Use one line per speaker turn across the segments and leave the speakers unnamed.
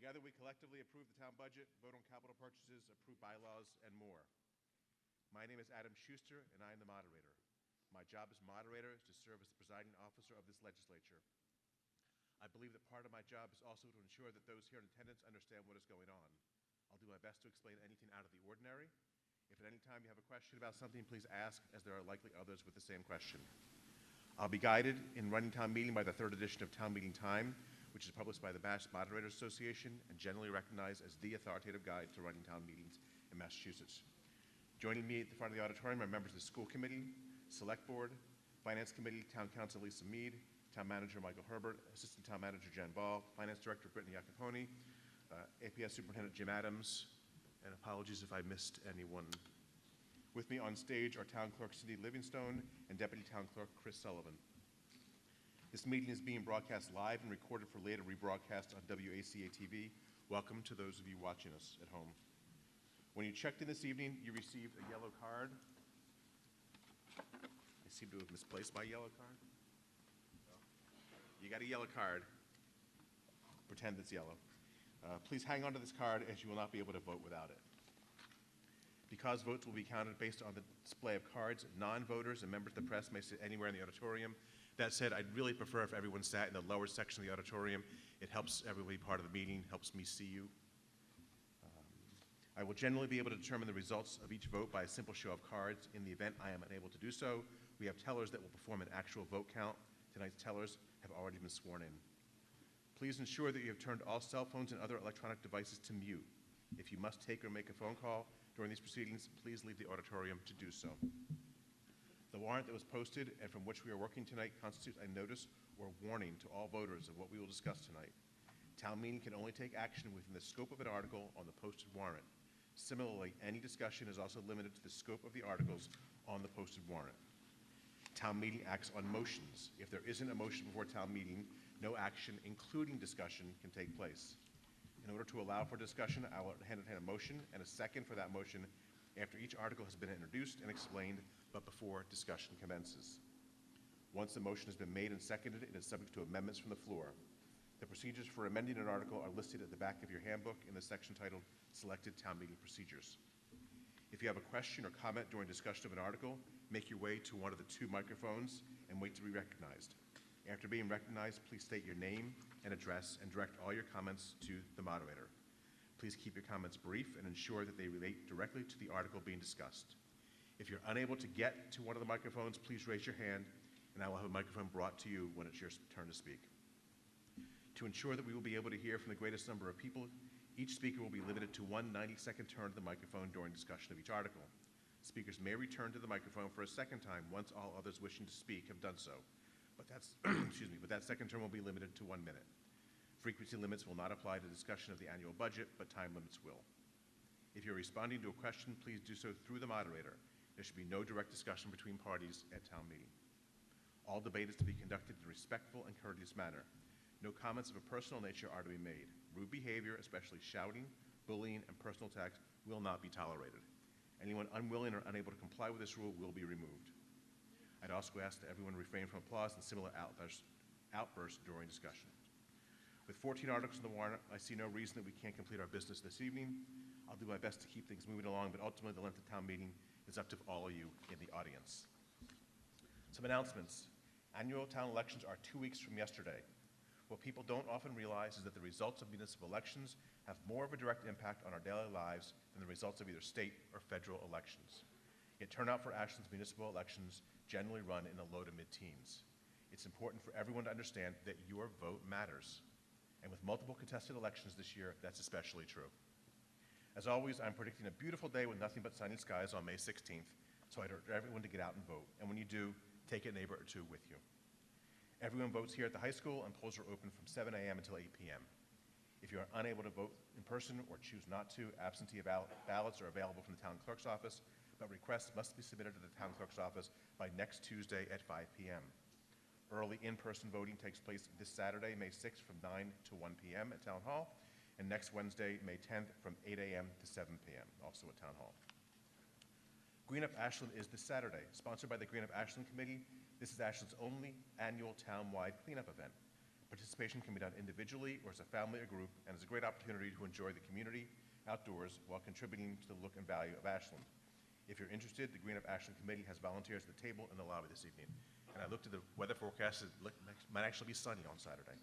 Together, we collectively approve the town budget, vote on capital purchases, approve bylaws, and more. My name is Adam Schuster, and I am the moderator. My job as moderator is to serve as the presiding officer of this legislature. I believe that part of my job is also to ensure that those here in attendance understand what is going on. I'll do my best to explain anything out of the ordinary. If at any time you have a question about something, please ask, as there are likely others with the same question. I'll be guided in running town meeting by the third edition of Town Meeting Time, which is published by the Mass Moderators Association and generally recognized as the authoritative guide to running town meetings in Massachusetts. Joining me at the front of the auditorium are members of the School Committee, Select Board, Finance Committee, Town Council Lisa Mead, Town Manager Michael Herbert, Assistant Town Manager Jen Ball, Finance Director Brittany Iacopone, APS Superintendent Jim Adams, and apologies if I missed anyone. With me on stage are Town Clerk Cindy Livingstone and Deputy Town Clerk Chris Sullivan. This meeting is being broadcast live and recorded for later rebroadcast on WACA-TV. Welcome to those of you watching us at home. When you checked in this evening, you received a yellow card. I seem to have misplaced my yellow card. You got a yellow card. Pretend it's yellow. Please hang on to this card, as you will not be able to vote without it. Because votes will be counted based on the display of cards, non-voters and members of the press may sit anywhere in the auditorium. That said, I'd really prefer if everyone sat in the lower section of the auditorium. It helps everybody part of the meeting, helps me see you. I will generally be able to determine the results of each vote by a simple show of cards. In the event I am unable to do so, we have tellers that will perform an actual vote count. Tonight's tellers have already been sworn in. Please ensure that you have turned all cell phones and other electronic devices to mute. If you must take or make a phone call during these proceedings, please leave the auditorium to do so. The warrant that was posted and from which we are working tonight constitutes a notice or warning to all voters of what we will discuss tonight. Town meeting can only take action within the scope of an article on the posted warrant. Similarly, any discussion is also limited to the scope of the articles on the posted warrant. Town meeting acts on motions. If there isn't a motion before town meeting, no action, including discussion, can take place. In order to allow for discussion, I will entertain a motion and a second for that motion after each article has been introduced and explained, but before discussion commences. Once the motion has been made and seconded, it is subject to amendments from the floor. The procedures for amending an article are listed at the back of your handbook in the section titled Selected Town Meeting Procedures. If you have a question or comment during discussion of an article, make your way to one of the two microphones and wait to be recognized. After being recognized, please state your name and address and direct all your comments to the moderator. Please keep your comments brief and ensure that they relate directly to the article being discussed. If you're unable to get to one of the microphones, please raise your hand and I will have a microphone brought to you when it's your turn to speak. To ensure that we will be able to hear from the greatest number of people, each speaker will be limited to one 90-second turn to the microphone during discussion of each article. Speakers may return to the microphone for a second time once all others wishing to speak have done so. But that's, but that second term will be limited to 1 minute. Frequency limits will not apply to discussion of the annual budget, but time limits will. If you're responding to a question, please do so through the moderator. There should be no direct discussion between parties at town meeting. All debate is to be conducted in a respectful and courteous manner. No comments of a personal nature are to be made. Rude behavior, especially shouting, bullying, and personal attacks, will not be tolerated. Anyone unwilling or unable to comply with this rule will be removed. I'd also ask that everyone refrain from applause and similar outbursts during discussion. With 14 articles in the warrant, I see no reason that we can't complete our business this evening. I'll do my best to keep things moving along, but ultimately the length of town meeting is up to all of you in the audience. Some announcements. Annual town elections are 2 weeks from yesterday. What people don't often realize is that the results of municipal elections have more of a direct impact on our daily lives than the results of either state or federal elections. Yet turnout for Ashland's municipal elections generally run in the low to mid-teens. It's important for everyone to understand that your vote matters. And with multiple contested elections this year, that's especially true. As always, I'm predicting a beautiful day with nothing but sunny skies on May 16th, so I'd urge everyone to get out and vote. And when you do, take a neighbor or two with you. Everyone votes here at the high school, and polls are open from 7 a.m. until 8 p.m. If you are unable to vote in person or choose not to, absentee ballots are available from the town clerk's office, but requests must be submitted to the town clerk's office by next Tuesday at 5 p.m. Early in-person voting takes place this Saturday, May 6th from 9 to 1 p.m. at Town Hall, and next Wednesday, May 10th from 8 a.m. to 7 p.m., also at Town Hall. Green Up Ashland is this Saturday. Sponsored by the Green Up Ashland Committee, this is Ashland's only annual town-wide cleanup event. Participation can be done individually or as a family or group, and is a great opportunity to enjoy the community outdoors while contributing to the look and value of Ashland. If you're interested, the Green Up Ashland Committee has volunteers at the table in the lobby this evening. And I looked at the weather forecast, it might actually be sunny on Saturday.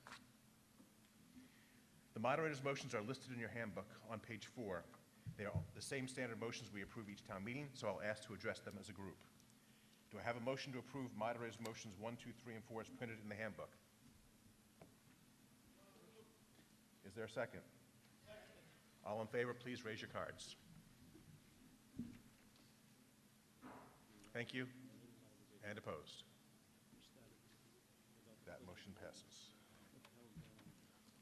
The moderator's motions are listed in your handbook on page 4. They are the same standard motions we approve each town meeting, so I'll ask to address them as a group. Do I have a motion to approve moderator's motions 1, 2, 3, and 4 as printed in the handbook? Is there a second? All in favor, please raise your cards. Thank you. And opposed? That motion passes.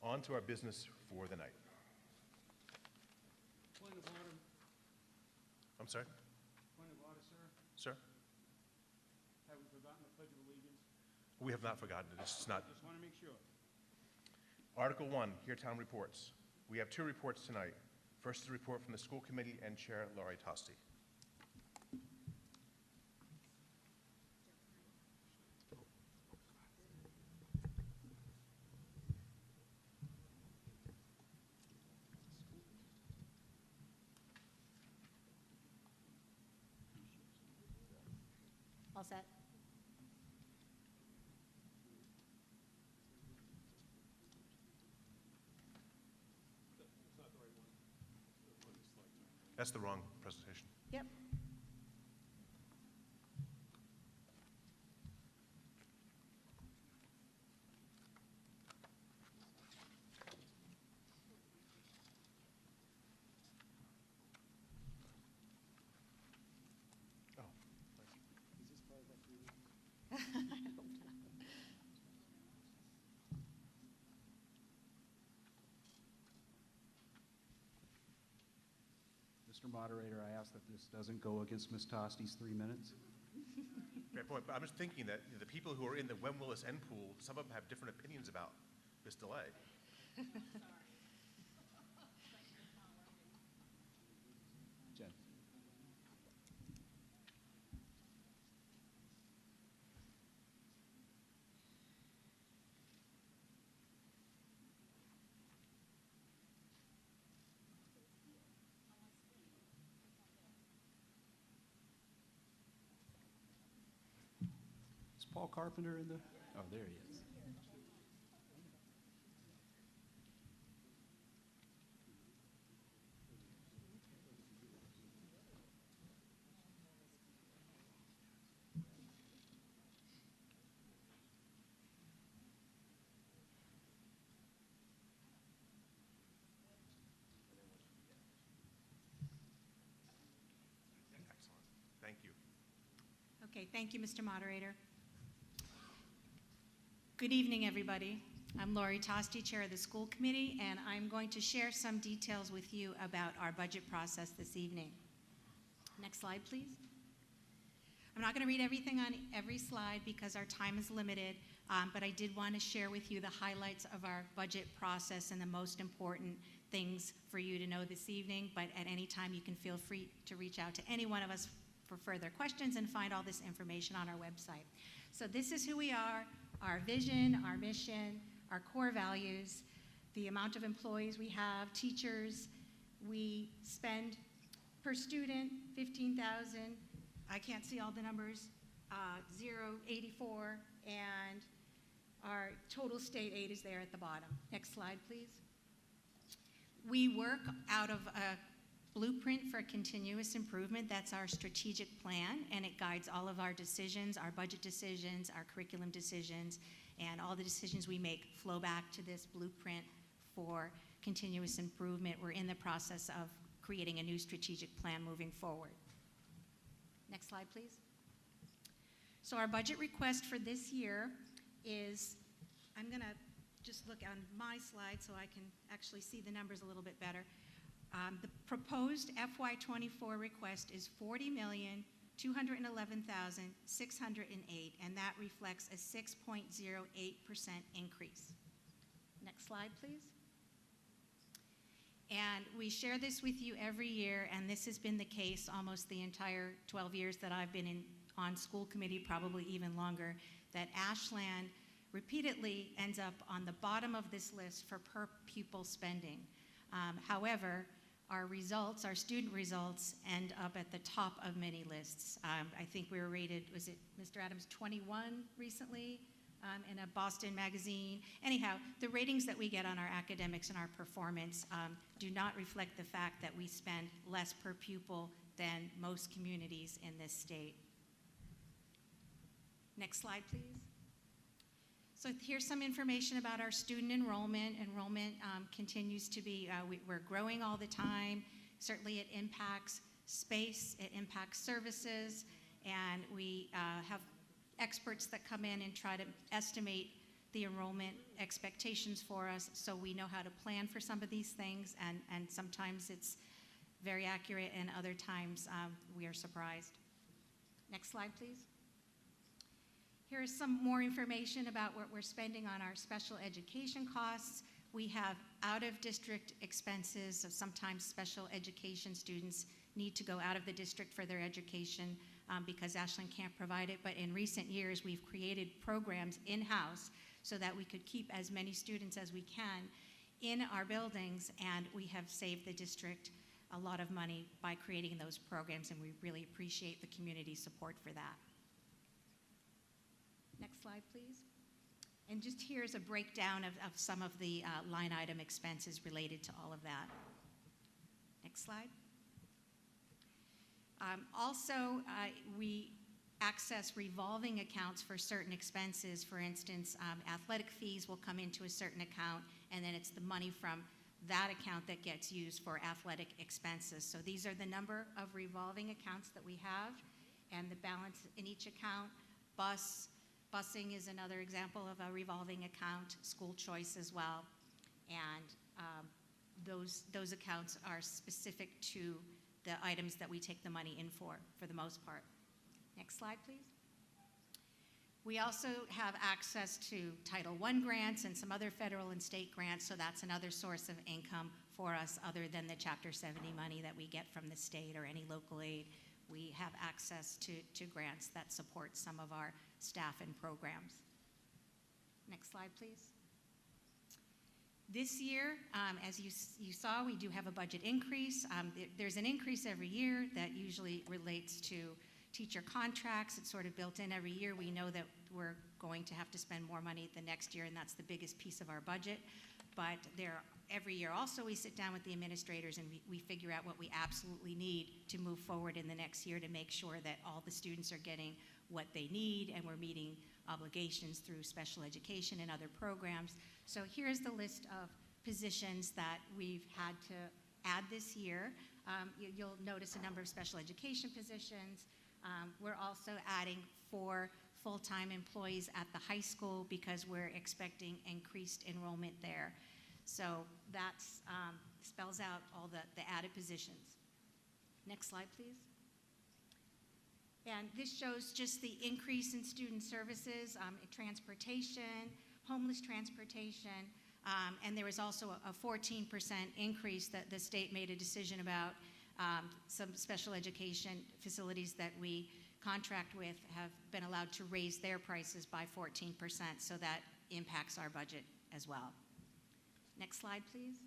On to our business for the night.
Point of order.
I'm sorry?
Point of order, sir.
Sir?
Have we forgotten the Pledge of Allegiance?
We have not forgotten it. It's not.
Just want to make sure.
Article 1, Hear Town Reports. We have 2 reports tonight. First is a report from the school committee and Chair Laurie Tosti.
All set.
That's the wrong presentation.
Yep.
Oh,
Is this part of that meeting?
I hope not.
Mr. Moderator, I ask that this doesn't go against Ms. Tosti's 3 minutes.
great point. But I'm just thinking that the people who are in the Wem Willis End Pool, some of them have different opinions about this delay.
Jen. Is Paul Carpenter in the? Oh, there he is.
Excellent. Thank you.
Okay, thank you, Mr. Moderator. Good evening, everybody. I'm Laurie Tosti, Chair of the School Committee, and I'm going to share some details with you about our budget process this evening. Next slide, please. I'm not going to read everything on every slide because our time is limited, but I did want to share with you the highlights of our budget process and the most important things for you to know this evening, but at any time you can feel free to reach out to any one of us for further questions and find all this information on our website. So this is who we are, our vision, our mission, our core values, the amount of employees we have, teachers. We spend per student $15,000. I can't see all the numbers, 0.84, and our total state aid is there at the bottom. Next slide, please. We work out of a blueprint for continuous improvement. That's our strategic plan, and it guides all of our decisions, our budget decisions, our curriculum decisions, and all the decisions we make flow back to this blueprint for continuous improvement. We're in the process of creating a new strategic plan moving forward. Next slide, please. So our budget request for this year is, I'm going to just look on my slide so I can actually see the numbers a little bit better. The proposed FY24 request is $40,211,608, and that reflects a 6.08% increase. Next slide, please. And we share this with you every year, and this has been the case almost the entire 12 years that I've been on school committee, probably even longer, that Ashland repeatedly ends up on the bottom of this list for per pupil spending. However, our results, our student results, end up at the top of many lists. I think we were rated, was it, Mr. Adams, 21 recently in a Boston magazine? Anyhow, the ratings that we get on our academics and our performance do not reflect the fact that we spend less per pupil than most communities in this state. Next slide, please. So here's some information about our student enrollment. Enrollment continues to be, we're growing all the time. Certainly it impacts space, it impacts services, and we have experts that come in and try to estimate the enrollment expectations for us so we know how to plan for some of these things, and sometimes it's very accurate and other times we are surprised. Next slide, please. Here's some more information about what we're spending on our special education costs. We have out-of-district expenses, so sometimes special education students need to go out of the district for their education because Ashland can't provide it, but in recent years we've created programs in-house so that we could keep as many students as we can in our buildings, and we have saved the district a lot of money by creating those programs, and we really appreciate the community support for that. Next slide, please. And just here's a breakdown of some of the line item expenses related to all of that. Next slide. Also, we access revolving accounts for certain expenses. For instance, athletic fees will come into a certain account, and then it's the money from that account that gets used for athletic expenses. So these are the number of revolving accounts that we have, and the balance in each account. Busing is another example of a revolving account, school choice as well, and those accounts are specific to the items that we take the money in for the most part. Next slide, please. We also have access to Title I grants and some other federal and state grants, so that's another source of income for us other than the Chapter 70 money that we get from the state or any local aid. We have access to grants that support some of our staff and programs. Next slide, please. This year, as you saw, we do have a budget increase. There's an increase every year that usually relates to teacher contracts. It's sort of built in every year. We know that we're going to have to spend more money the next year, and that's the biggest piece of our budget. But every year also we sit down with the administrators and we figure out what we absolutely need to move forward in the next year to make sure that all the students are getting what they need and we're meeting obligations through special education and other programs. So here's the list of positions that we've had to add this year. You'll notice a number of special education positions. We're also adding 4 full-time employees at the high school because we're expecting increased enrollment there. So that spells out all the added positions. Next slide, please. And this shows just the increase in student services, transportation, homeless transportation, and there was also a 14% increase that the state made a decision about. Some special education facilities that we contract with have been allowed to raise their prices by 14%, so that impacts our budget as well. Next slide, please.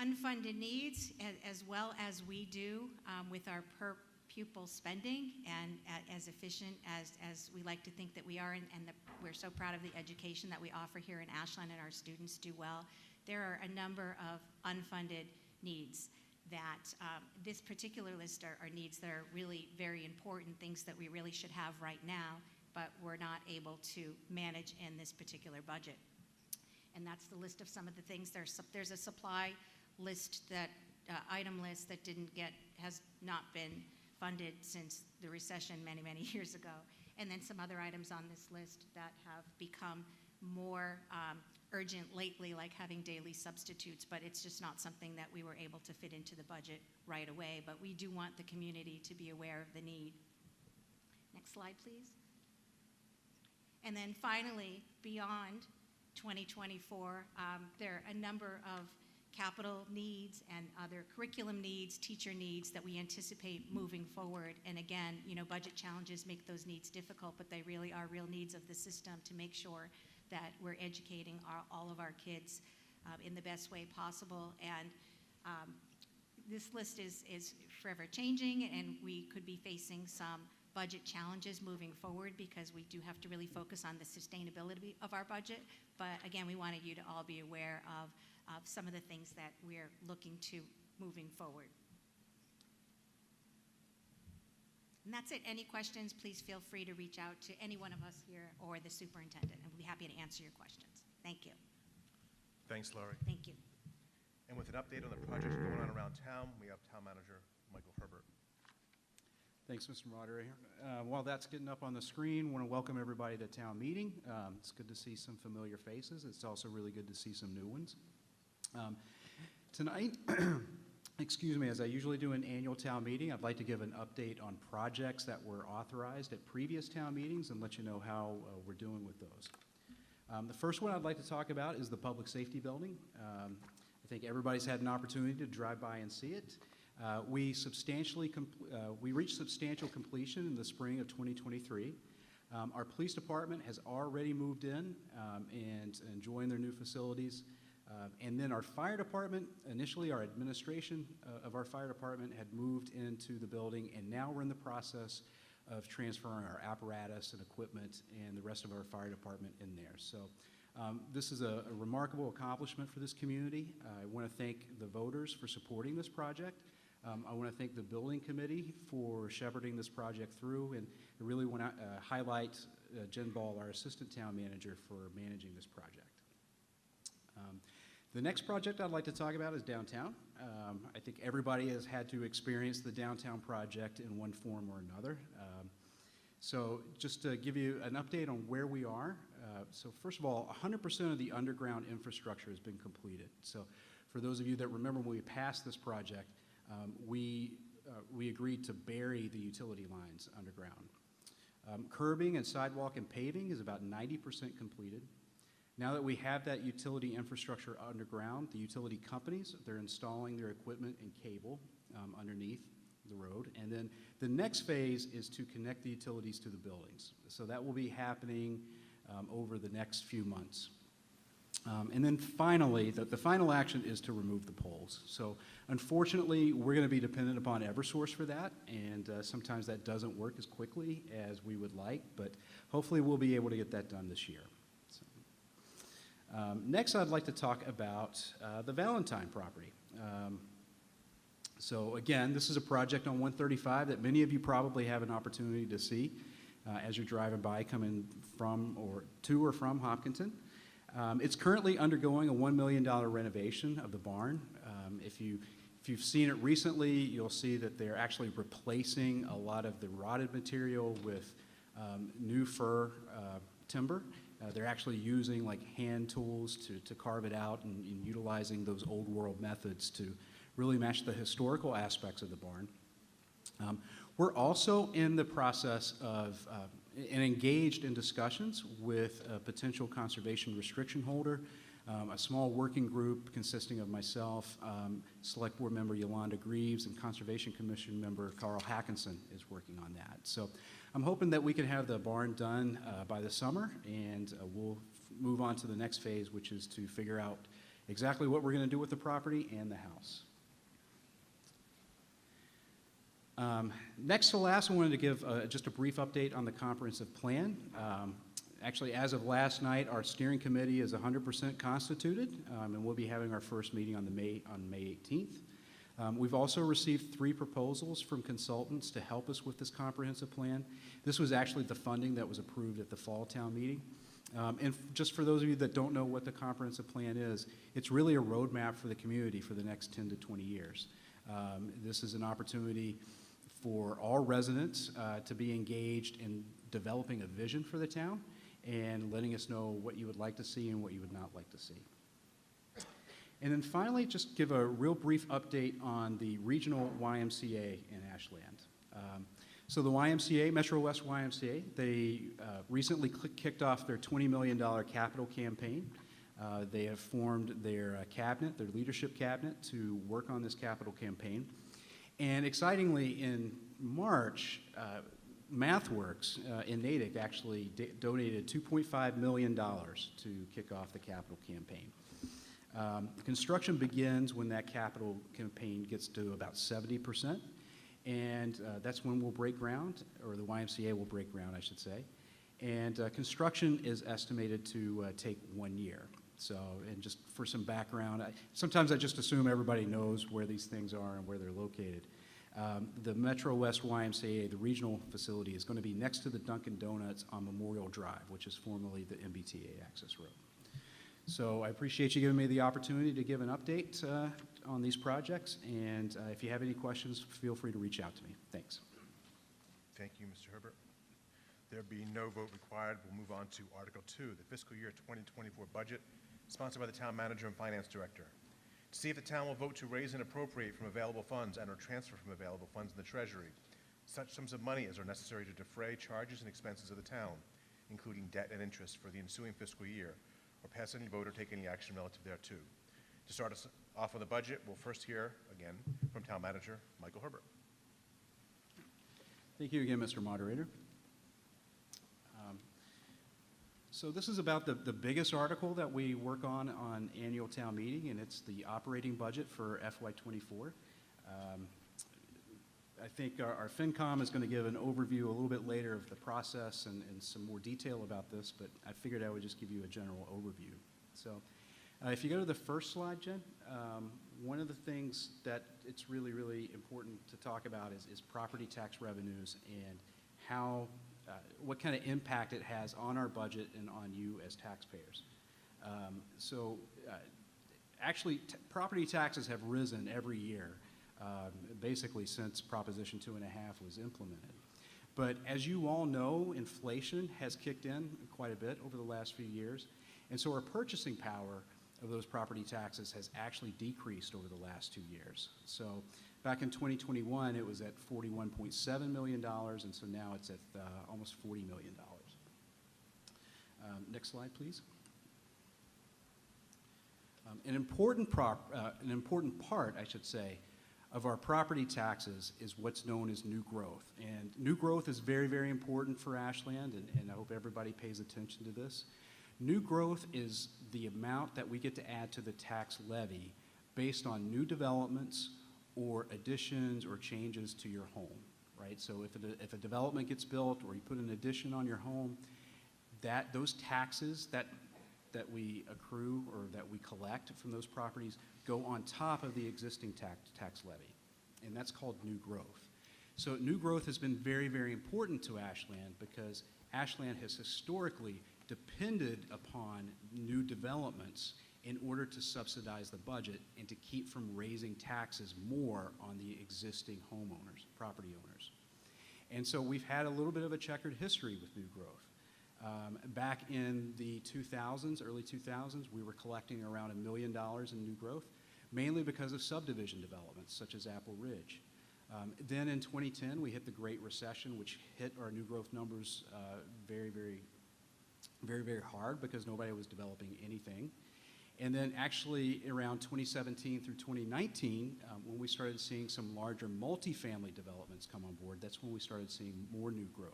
Unfunded needs, as well as we do with our per pupil spending, and as efficient as we like to think that we are, and we're so proud of the education that we offer here in Ashland, and our students do well. There are a number of unfunded needs that this particular list are needs that are really very important, things that we really should have right now, but we're not able to manage in this particular budget. And that's the list of some of the things. There's a supply list, that item list that has not been funded since the recession many, many years ago. And then some other items on this list that have become more urgent lately, like having daily substitutes, but it's just not something that we were able to fit into the budget right away. But we do want the community to be aware of the need. Next slide, please. And then finally, beyond 2024, there are a number of capital needs and other curriculum needs, teacher needs that we anticipate moving forward. And again, budget challenges make those needs difficult, but they really are real needs of the system to make sure that we're educating all of our kids in the best way possible. And this list is forever changing, and we could be facing some budget challenges moving forward because we do have to really focus on the sustainability of our budget. But again, we wanted you to all be aware of some of the things that we're looking to moving forward. And that's it. Any questions, please feel free to reach out to any one of us here or the superintendent, and we'll be happy to answer your questions. Thank you.
Thanks, Laurie.
Thank you.
And with an update on the projects going on around town, we have Town Manager Michael Herbert.
Thanks, Mr. Moderator. While that's getting up on the screen, I want to welcome everybody to town meeting. It's good to see some familiar faces. It's also really good to see some new ones. Tonight, excuse me, as I usually do an annual town meeting, I'd like to give an update on projects that were authorized at previous town meetings and let you know how we're doing with those. The first one I'd like to talk about is the public safety building. I think everybody's had an opportunity to drive by and see it. We reached substantial completion in the spring of 2023. Our police department has already moved in and enjoying their new facilities. And then our fire department, initially our administration of our fire department had moved into the building, and now we're in the process of transferring our apparatus and equipment and the rest of our fire department in there. So this is a remarkable accomplishment for this community. I want to thank the voters for supporting this project. I want to thank the building committee for shepherding this project through, and I really want to highlight Jen Ball, our assistant town manager, for managing this project. The next project I'd like to talk about is downtown. I think everybody has had to experience the downtown project in one form or another. So just to give you an update on where we are. So first of all, 100% of the underground infrastructure has been completed. So for those of you that remember when we passed this project, we agreed to bury the utility lines underground. Curbing and sidewalk and paving is about 90% completed. Now that we have that utility infrastructure underground, the utility companies, they're installing their equipment and cable underneath the road. And then the next phase is to connect the utilities to the buildings. So that will be happening over the next few months. And then finally, the final action is to remove the poles. So unfortunately, we're going to be dependent upon Eversource for that, and sometimes that doesn't work as quickly as we would like, but hopefully we'll be able to get that done this year. Next, I'd like to talk about the Valentine property. So again, this is a project on 135 that many of you probably have an opportunity to see as you're driving by coming from or to or from Hopkinton. It's currently undergoing a $1 million renovation of the barn. If you've seen it recently, you'll see that they're actually replacing a lot of the rotted material with new fir timber. They're actually using like hand tools to carve it out and utilizing those old world methods to really match the historical aspects of the barn. We're also in the process of and engaged in discussions with a potential conservation restriction holder, a small working group consisting of myself, Select Board Member Yolanda Greaves, and Conservation Commission Member Carl Hackinson is working on that. So I'm hoping that we can have the barn done by the summer, and we'll move on to the next phase, which is to figure out exactly what we're going to do with the property and the house. Next to last, I wanted to give just a brief update on the comprehensive plan. Actually, as of last night, our steering committee is 100% constituted, and we'll be having our first meeting on May 18th. We've also received 3 proposals from consultants to help us with this comprehensive plan. This was actually the funding that was approved at the fall town meeting. And just for those of you that don't know what the comprehensive plan is, it's really a roadmap for the community for the next 10 to 20 years. This is an opportunity for all residents to be engaged in developing a vision for the town and letting us know what you would like to see and what you would not like to see. And then finally, just give a real brief update on the regional YMCA in Ashland. So the YMCA, Metro West YMCA, they recently kicked off their $20 million capital campaign. They have formed their cabinet, their leadership cabinet, to work on this capital campaign. And excitingly, in March, MathWorks in Natick actually donated $2.5 million to kick off the capital campaign. Construction begins when that capital campaign gets to about 70%, and that's when we'll break ground, or the YMCA will break ground, I should say. And construction is estimated to take 1 year. So, and just for some background, sometimes I just assume everybody knows where these things are and where they're located. The Metro West YMCA, the regional facility, is going to be next to the Dunkin' Donuts on Memorial Drive, which is formerly the MBTA access road. So I appreciate you giving me the opportunity to give an update on these projects, and if you have any questions, feel free to reach out to me. Thanks.
Thank you, Mr. Herbert. There being no vote required, we'll move on to Article 2, the fiscal year 2024 budget, sponsored by the Town Manager and Finance Director. To see if the town will vote to raise and appropriate from available funds and or transfer from available funds in the Treasury such sums of money as are necessary to defray charges and expenses of the town, including debt and interest for the ensuing fiscal year, or pass any vote or take any action relative thereto. To start us off on the budget, we'll first hear, again, from Town Manager Michael Herbert.
Thank you again, Mr. Moderator. So this is about the biggest article that we work on annual town meeting, and it's the operating budget for FY24. I think our FinCom is going to give an overview a little bit later of the process and some more detail about this, but I figured I would just give you a general overview. So if you go to the first slide, Jen, one of the things that it's really, really important to talk about is property tax revenues and how what kind of impact it has on our budget and on you as taxpayers. Actually, property taxes have risen every year, basically since Proposition 2.5 was implemented. But as you all know, inflation has kicked in quite a bit over the last few years, and so our purchasing power of those property taxes has actually decreased over the last 2 years. So back in 2021, it was at $41.7 million, and so now it's at almost $40 million. Next slide, please. An important part, I should say, of our property taxes is what's known as new growth. And new growth is very, very important for Ashland, and I hope everybody pays attention to this. New growth is the amount that we get to add to the tax levy based on new developments or additions or changes to your home, right? So if a development gets built or you put an addition on your home, those taxes that we accrue or that we collect from those properties go on top of the existing tax levy, and that's called new growth. So new growth has been very, very important to Ashland because Ashland has historically depended upon new developments in order to subsidize the budget and to keep from raising taxes more on the existing homeowners, property owners. And so we've had a little bit of a checkered history with new growth. Back in the 2000s, early 2000s, we were collecting around $1 million in new growth, mainly because of subdivision developments such as Apple Ridge. Then in 2010, we hit the Great Recession, which hit our new growth numbers very, very hard because nobody was developing anything. And then actually around 2017 through 2019, when we started seeing some larger multifamily developments come on board, that's when we started seeing more new growth.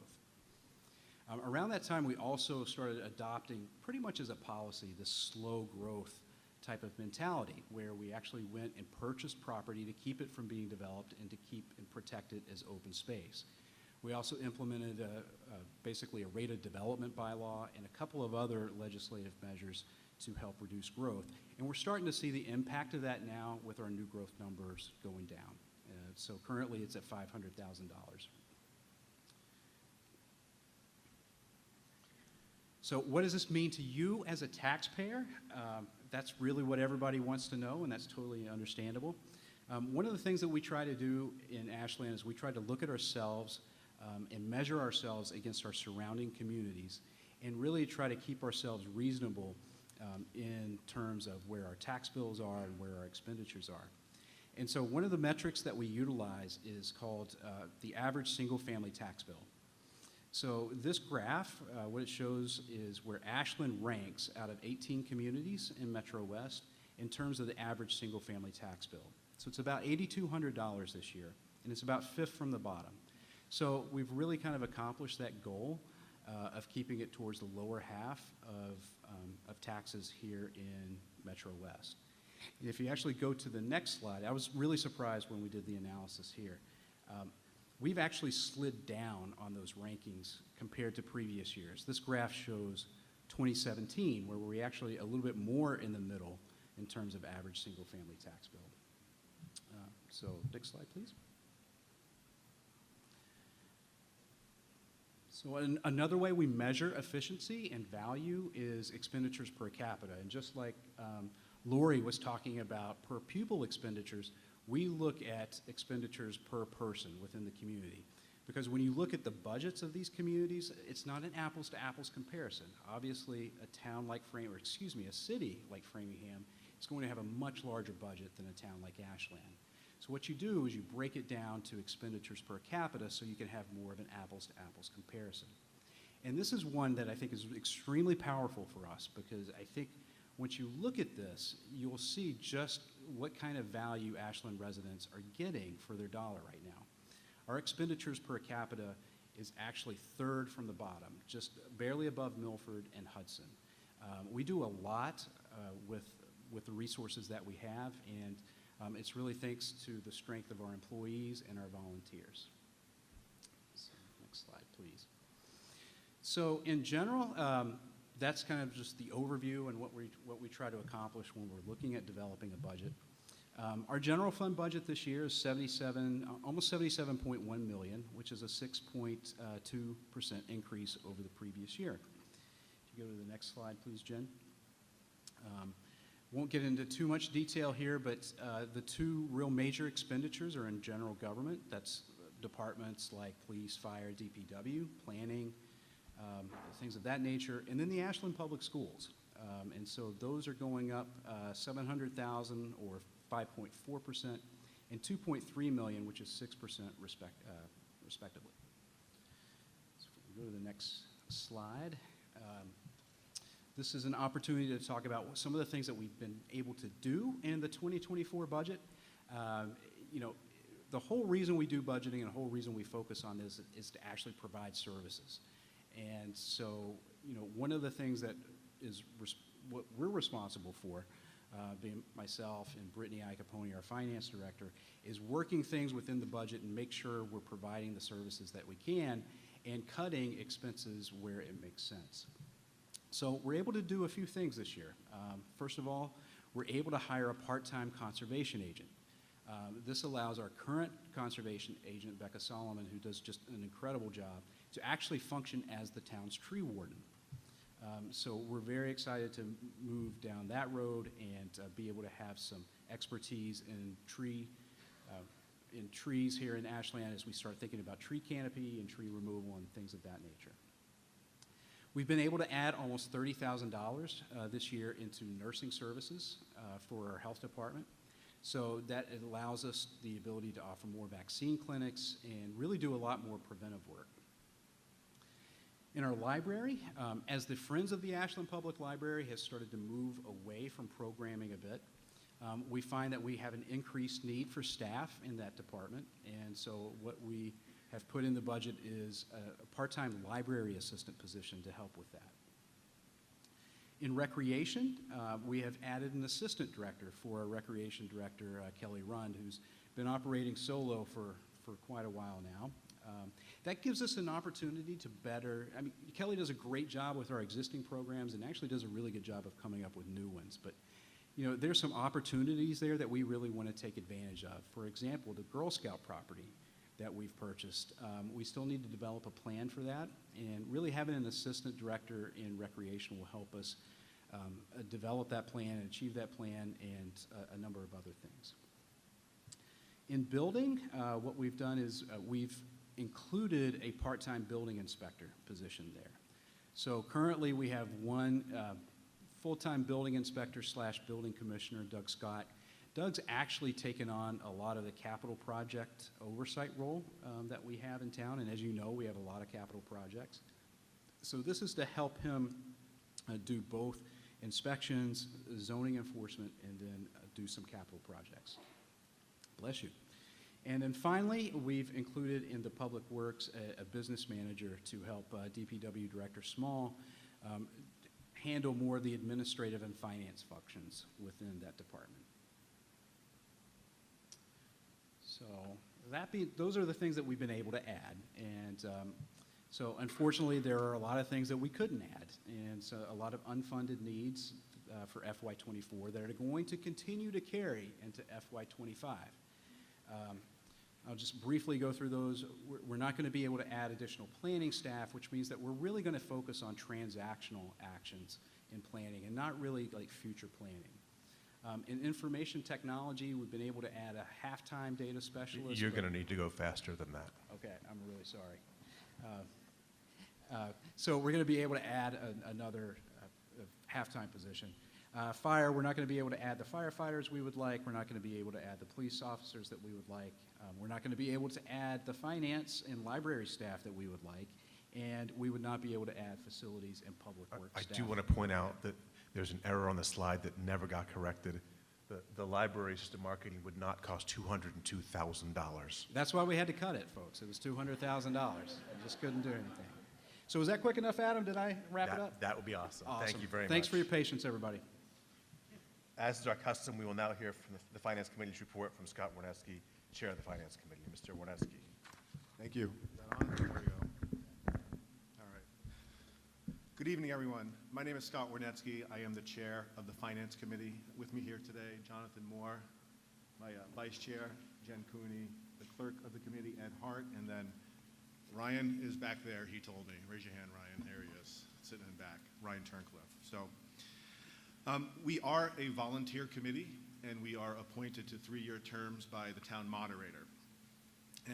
Around that time, we also started adopting pretty much as a policy this slow growth type of mentality where we actually went and purchased property to keep it from being developed and to keep and protect it as open space. We also implemented basically a rated development bylaw and a couple of other legislative measures to help reduce growth. And we're starting to see the impact of that now with our new growth numbers going down. So currently it's at $500,000. So what does this mean to you as a taxpayer? That's really what everybody wants to know, and that's totally understandable. One of the things that we try to do in Ashland is we try to look at ourselves and measure ourselves against our surrounding communities and really try to keep ourselves reasonable in terms of where our tax bills are and where our expenditures are. And so one of the metrics that we utilize is called the average single-family tax bill. So this graph, what it shows is where Ashland ranks out of 18 communities in Metro West in terms of the average single-family tax bill. So it's about $8,200 this year, and it's about fifth from the bottom. So we've really kind of accomplished that goal of keeping it towards the lower half of taxes here in Metro West. And if you actually go to the next slide, I was really surprised when we did the analysis here. We've actually slid down on those rankings compared to previous years. This graph shows 2017, where we're actually a little bit more in the middle in terms of average single-family tax bill. So next slide, please. So another way we measure efficiency and value is expenditures per capita. And just like Lori was talking about per pupil expenditures, we look at expenditures per person within the community. Because when you look at the budgets of these communities, it's not an apples to apples comparison. Obviously, a city like Framingham is going to have a much larger budget than a town like Ashland. So what you do is you break it down to expenditures per capita so you can have more of an apples to apples comparison. And this is one that I think is extremely powerful for us, because I think once you look at this, you'll see just what kind of value Ashland residents are getting for their dollar right now. Our expenditures per capita is actually third from the bottom, just barely above Milford and Hudson. We do a lot with the resources that we have, and it's really thanks to the strength of our employees and our volunteers. So, next slide, please. So in general, that's kind of just the overview and what we try to accomplish when we're looking at developing a budget. Our general fund budget this year is almost $77.1 million, which is a 6.2% increase over the previous year. If you go to the next slide, please, Jen. Won't get into too much detail here, but the two real major expenditures are in general government. That's departments like police, fire, DPW, planning, things of that nature, and then the Ashland Public Schools. And so those are going up $700,000 or 5.4%, and $2.3 million, which is 6% respectively. So if we go to the next slide. This is an opportunity to talk about some of the things that we've been able to do in the 2024 budget. You know, the whole reason we do budgeting and the whole reason we focus on this is to actually provide services. And so, you know, one of the things that is what we're responsible for, being myself and Brittany Icapone, our finance director, is working things within the budget and make sure we're providing the services that we can and cutting expenses where it makes sense. So we're able to do a few things this year. First of all, we're able to hire a part-time conservation agent. This allows our current conservation agent, Becca Solomon, who does just an incredible job, to actually function as the town's tree warden. So we're very excited to move down that road and be able to have some expertise in trees here in Ashland as we start thinking about tree canopy and tree removal and things of that nature. We've been able to add almost $30,000 this year into nursing services for our health department. So that allows us the ability to offer more vaccine clinics and really do a lot more preventive work. In our library, as the Friends of the Ashland Public Library has started to move away from programming a bit, we find that we have an increased need for staff in that department. And so what we have put in the budget is a part-time library assistant position to help with that. In recreation, we have added an assistant director for our recreation director, Kelly Rund, who's been operating solo for quite a while now. That gives us an opportunity to Kelly does a great job with our existing programs and actually does a really good job of coming up with new ones. But, you know, there's some opportunities there that we really want to take advantage of. For example, the Girl Scout property that we've purchased. We still need to develop a plan for that, and really having an assistant director in recreation will help us develop that plan and achieve that plan and a number of other things. In building, what we've done is we've included a part-time building inspector position there. So currently we have one full-time building inspector / building commissioner, Doug Scott, Doug's actually taken on a lot of the capital project oversight role that we have in town, and as you know, we have a lot of capital projects. So this is to help him do both inspections, zoning enforcement, and then do some capital projects. Bless you. And then finally, we've included in the Public Works a business manager to help DPW Director Small handle more of the administrative and finance functions within that department. So those are the things that we've been able to add. And so unfortunately, there are a lot of things that we couldn't add. And so a lot of unfunded needs for FY24 that are going to continue to carry into FY25. I'll just briefly go through those. We're not going to be able to add additional planning staff, which means that we're really going to focus on transactional actions in planning and not really like future planning. In information technology, we've been able to add a halftime data specialist.
You're going to need to go faster than that.
Okay, I'm really sorry. So we're going to be able to add another halftime position. Fire, we're not going to be able to add the firefighters we would like. We're not going to be able to add the police officers that we would like. We're not going to be able to add the finance and library staff that we would like. And we would not be able to add facilities and public works
I
staff.
do want to point out that there's an error on the slide that never got corrected. The library system marketing would not cost $202,000.
That's why we had to cut it, folks. It was $200,000. I just couldn't do anything. So was that quick enough, Adam? Did I wrap it up?
That would be awesome.
Awesome.
Thank you very much.
Thanks for your patience, everybody.
As is our custom, we will now hear from the Finance Committee's report from Scott Warneski, Chair of the Finance Committee. Mr. Warneski.
Thank you. Is that on? There we go. All right. Good evening, everyone. My name is Scott Warneski. I am the Chair of the Finance Committee. With me here today, Jonathan Moore, my Vice Chair, Jen Cooney, the Clerk of the Committee, Ed Hart, and then Ryan is back there, he told me. Raise your hand, Ryan. There he is, sitting in back, Ryan Turncliffe. So we are a volunteer committee, and we are appointed to 3-year terms by the town moderator.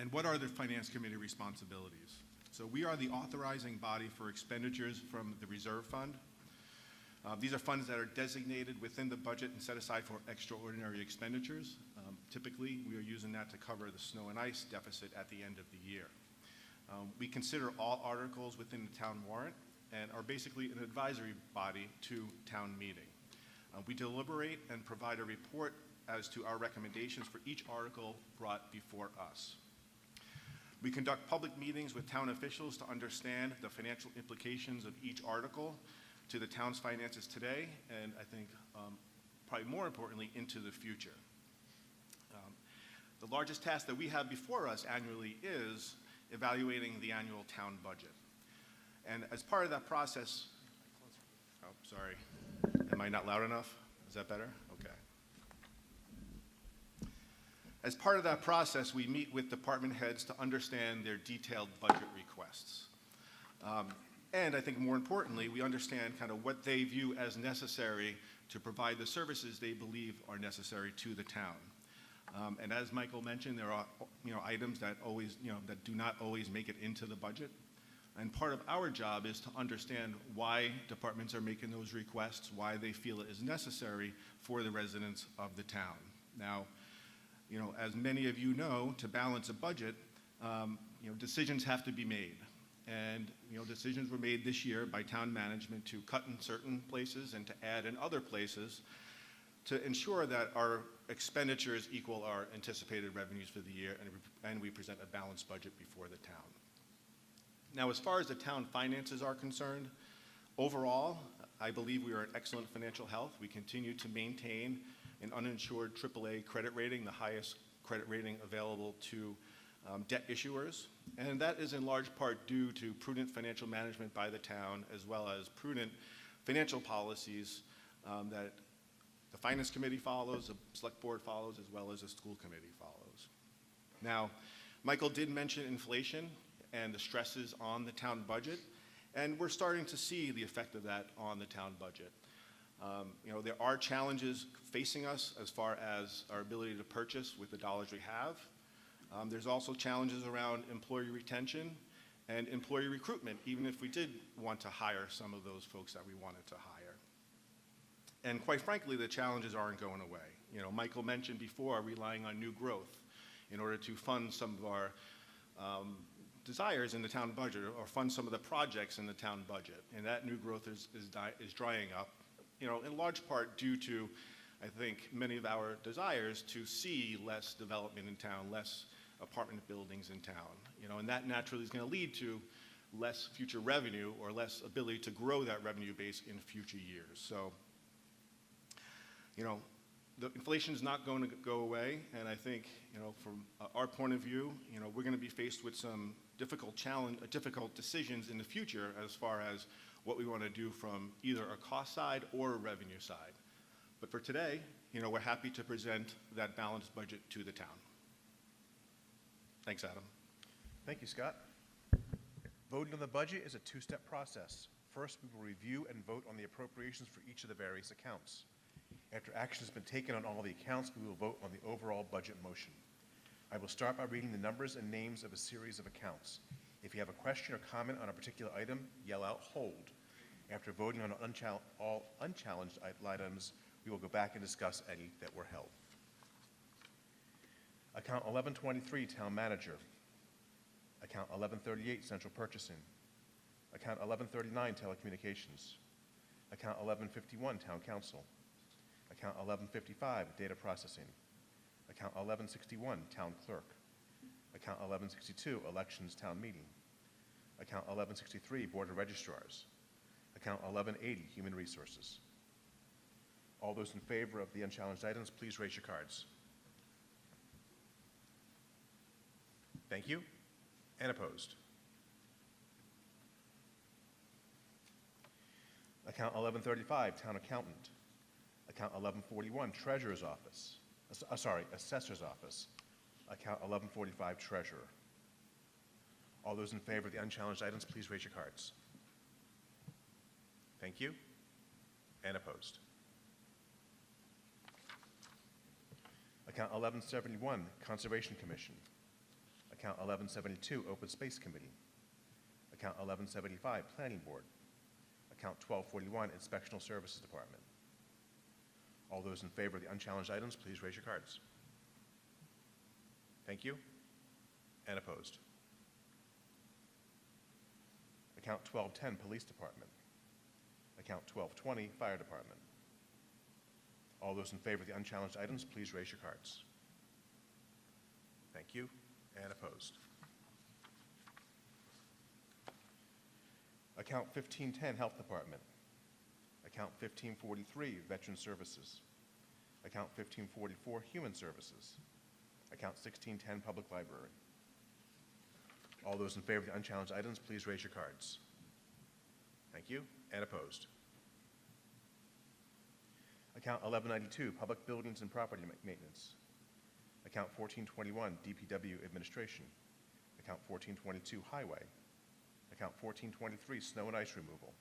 And what are the Finance Committee responsibilities? So we are the authorizing body for expenditures from the reserve fund. These are funds that are designated within the budget and set aside for extraordinary expenditures. Typically, we are using that to cover the snow and ice deficit at the end of the year. We consider all articles within the town warrant and are basically an advisory body to town meeting. We deliberate and provide a report as to our recommendations for each article brought before us. We conduct public meetings with town officials to understand the financial implications of each article to the town's finances today, and I think probably more importantly, into the future. The largest task that we have before us annually is evaluating the annual town budget. And as part of that process, oh, sorry, am I not loud enough? Is that better? Okay. As part of that process, we meet with department heads to understand their detailed budget requests. And I think more importantly, we understand kind of what they view as necessary to provide the services they believe are necessary to the town. And as Michael mentioned, there are items that that do not always make it into the budget. And part of our job is to understand why departments are making those requests, why they feel it is necessary for the residents of the town. Now, as many of you know, to balance a budget, decisions have to be made. And decisions were made this year by town management to cut in certain places and to add in other places to ensure that our expenditures equal our anticipated revenues for the year, and we present a balanced budget before the town. Now, as far as the town finances are concerned, overall, I believe we are in excellent financial health. We continue to maintain an uninsured AAA credit rating, the highest credit rating available to debt issuers. And that is in large part due to prudent financial management by the town, as well as prudent financial policies that the Finance Committee follows, the Select Board follows, as well as the School Committee follows. Now, Michael did mention inflation and the stresses on the town budget, and we're starting to see the effect of that on the town budget. There are challenges facing us as far as our ability to purchase with the dollars we have. There's also challenges around employee retention and employee recruitment, even if we did want to hire some of those folks that we wanted to hire. And quite frankly, the challenges aren't going away. You know, Michael mentioned before relying on new growth in order to fund some of our desires in the town budget or fund some of the projects in the town budget. And that new growth is drying up, you know, in large part due to, I think, many of our desires to see less development in town, less apartment buildings in town, you know, and that naturally is going to lead to less future revenue or less ability to grow that revenue base in future years. So, you know, the inflation is not going to go away, and I think, you know, from our point of view, you know, we're going to be faced with some difficult decisions in the future as far as what we want to do from either a cost side or a revenue side. But for today, you know, we're happy to present that balanced budget to the town. Thanks, Adam.
Thank you, Scott. Voting on the budget is a two-step process. First, we will review and vote on the appropriations for each of the various accounts. After action has been taken on all the accounts, we will vote on the overall budget motion. I will start by reading the numbers and names of a series of accounts. If you have a question or comment on a particular item, yell out "hold." After voting on all unchallenged items, we will go back and discuss any that were held. Account 1123, Town Manager. Account 1138, Central Purchasing. Account 1139, Telecommunications. Account 1151, Town Council. Account 1155, Data Processing. Account 1161, Town Clerk. Account 1162, Elections Town Meeting. Account 1163, Board of Registrars. Account 1180, Human Resources. All those in favor of the unchallenged items, please raise your cards. Thank you. And opposed? Account 1135, Town Accountant. Account 1141, Treasurer's Office. Assessor's Office. Account 1145, Treasurer. All those in favor of the unchallenged items, please raise your cards. Thank you. And opposed? Account 1171, Conservation Commission. Account 1172, Open Space Committee. Account 1175, Planning Board. Account 1241, Inspectional Services Department. All those in favor of the unchallenged items, please raise your cards. Thank you. And opposed? Account 1210, Police Department. Account 1220, Fire Department. All those in favor of the unchallenged items, please raise your cards. Thank you. And opposed? Account 1510, Health Department. Account 1543, Veteran Services. Account 1544, Human Services. Account 1610, Public Library. All those in favor of the unchallenged items, please raise your cards. Thank you. And opposed? Account 1192, Public Buildings and Property Maintenance. Account 1421, DPW Administration. Account 1422, Highway. Account 1423, Snow and Ice Removal.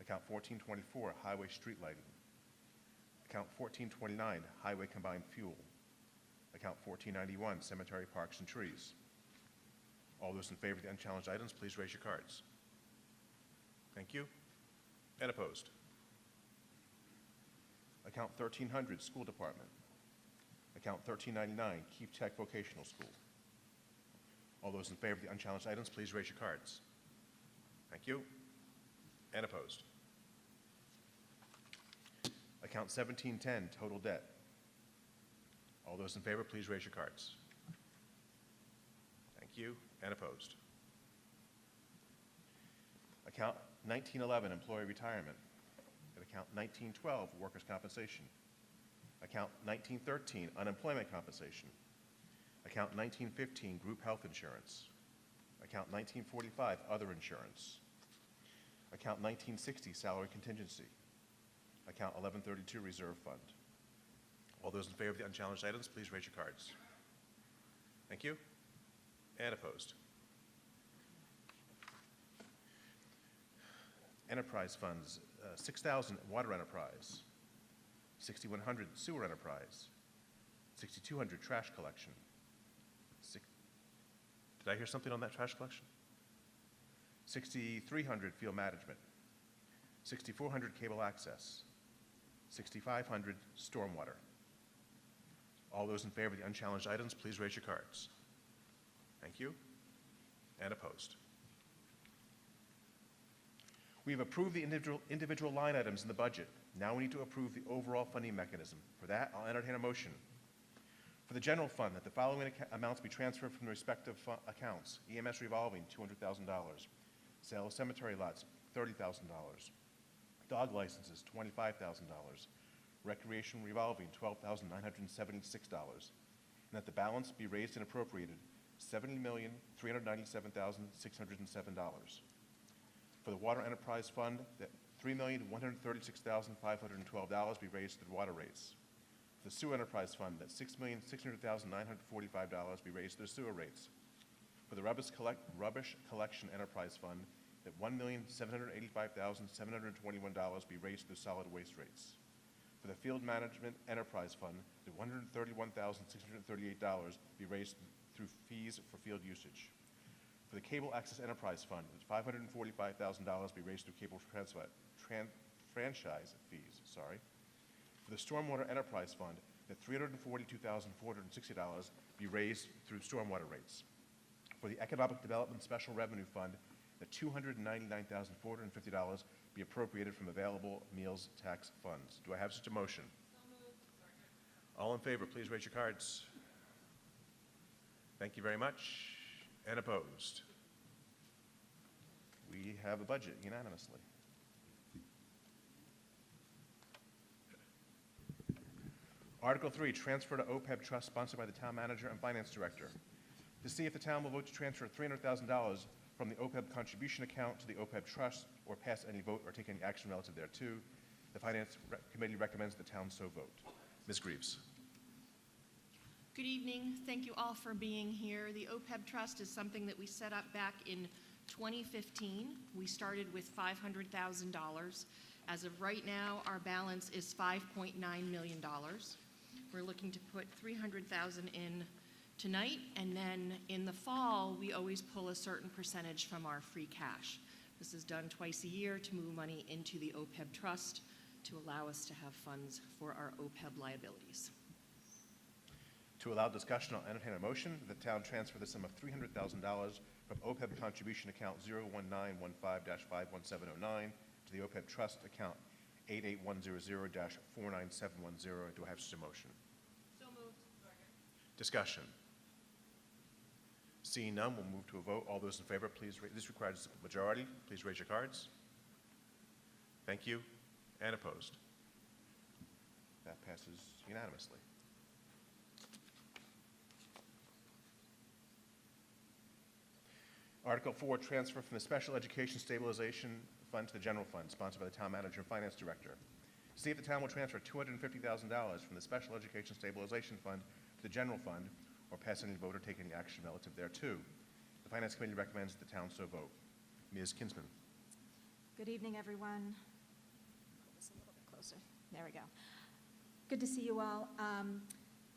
Account 1424, Highway Street Lighting. Account 1429, Highway Combined Fuel. Account 1491, Cemetery, Parks, and Trees. All those in favor of the unchallenged items, please raise your cards. Thank you. And opposed? Account 1300, School Department. Account 1399, Keep Tech Vocational School. All those in favor of the unchallenged items, please raise your cards. Thank you. And opposed? Account 1710, Total Debt. All those in favor, please raise your cards. Thank you. And opposed? Account 1911, Employee Retirement. And account 1912, Workers' Compensation. Account 1913, Unemployment Compensation. Account 1915, Group Health Insurance. Account 1945, Other Insurance. Account 1960, Salary Contingency. Account 1132, Reserve Fund. All those in favor of the unchallenged items, please raise your cards. Thank you. And opposed? Enterprise funds, 6,000 Water Enterprise, 6,100 Sewer Enterprise, 6,200 Trash Collection. Did I hear something on that trash collection? 6,300 Field Management, 6,400 Cable Access, 6,500 Stormwater, All those in favor of the unchallenged items, please raise your cards. Thank you. And opposed. We have approved the individual line items in the budget. Now we need to approve the overall funding mechanism. For that, I'll entertain a motion. For the general fund, that the following amounts be transferred from the respective accounts. EMS revolving, $200,000. Sale of cemetery lots, $30,000. Dog licenses, $25,000. Recreation revolving, $12,976. And that the balance be raised and appropriated, $70,397,607. For the Water Enterprise Fund, that $3,136,512 be raised to the water rates. For the Sewer Enterprise Fund, that $6,600,945 be raised to the sewer rates. For the Rubbish Collection Enterprise Fund, that $1,785,721 be raised to the solid waste rates. For the Field Management Enterprise Fund, that $131,638 be raised through fees for field usage. For the Cable Access Enterprise Fund, that $545,000 be raised through cable franchise fees. For the Stormwater Enterprise Fund, that $342,460 be raised through stormwater rates. For the Economic Development Special Revenue Fund, that $299,450 be appropriated from available meals tax funds. Do I have such a motion?
So moved. Second.
All in favor, please raise your cards. Thank you very much. And opposed? We have a budget unanimously. Article 3, transfer to OPEB trust sponsored by the town manager and finance director. To see if the town will vote to transfer $300,000 from the OPEB contribution account to the OPEB trust or pass any vote or take any action relative thereto, the finance committee recommends the town so vote. Ms. Greaves.
Good evening. Thank you all for being here. The OPEB Trust is something that we set up back in 2015. We started with $500,000. As of right now, our balance is $5.9 million. We're looking to put $300,000 in tonight, and then in the fall, we always pull a certain percentage from our free cash. This is done twice a year to move money into the OPEB Trust to allow us to have funds for our OPEB liabilities.
To allow discussion, I'll entertain a motion that the town transfer the sum of $300,000 from OPEB contribution account 01915-51709 to the OPEB trust account 88100-49710. Do I have such a motion?
So moved. Second.
Discussion. Seeing none, we'll move to a vote. All those in favor, please, this requires a majority. Please raise your cards. Thank you. And opposed? That passes unanimously. Article 4, transfer from the Special Education Stabilization Fund to the General Fund, sponsored by the Town Manager and Finance Director. To see if the town will transfer $250,000 from the Special Education Stabilization Fund to the General Fund, or pass any vote or take any action relative thereto. The Finance Committee recommends that the town so vote. Ms. Kinsman.
Good evening, everyone. Pull this a little bit closer. There we go. Good to see you all.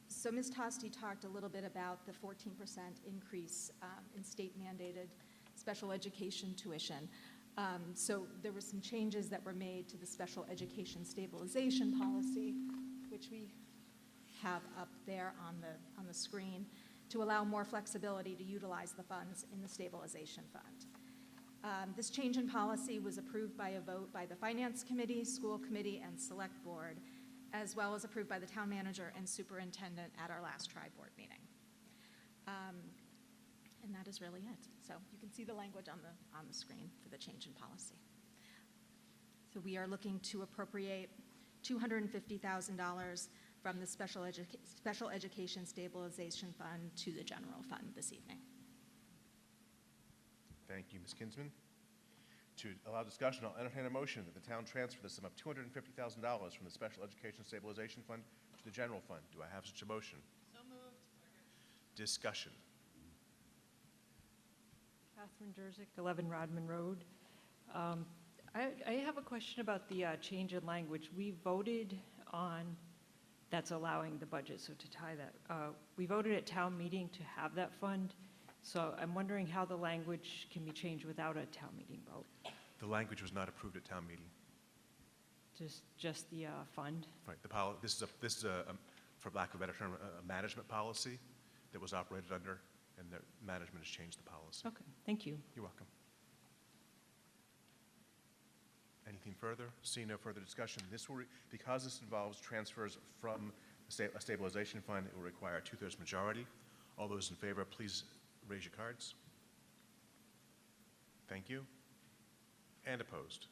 So Ms. Tosti talked a little bit about the 14% increase in state-mandated special education tuition. So there were some changes that were made to the special education stabilization policy, which we have up there on the screen, to allow more flexibility to utilize the funds in the stabilization fund. This change in policy was approved by a vote by the Finance Committee, School Committee, and Select Board, as well as approved by the Town Manager and Superintendent at our last tri-board meeting. And that is really it. So you can see the language on the screen for the change in policy. So we are looking to appropriate $250,000 from the Special Education Stabilization Fund to the General Fund this evening.
Thank you, Ms. Kinsman. To allow discussion, I'll entertain a motion that the town transfer the sum of $250,000 from the Special Education Stabilization Fund to the General Fund. Do I have such a motion?
So moved. Second.
Discussion.
Catherine Jerzyk, 11 Rodman Road. I have a question about the change in language. We voted on, that's allowing the budget, so to tie that, we voted at town meeting to have that fund. So I'm wondering how the language can be changed without a town meeting vote.
The language was not approved at town meeting.
Just the fund.
Right. This is for lack of a better term, a management policy that was operated under, and the management has changed the policy.
Okay, thank you.
You're welcome. Anything further? Seeing no further discussion, because this involves transfers from a stabilization fund, it will require a 2/3 majority. All those in favor, please raise your cards. Thank you. And opposed?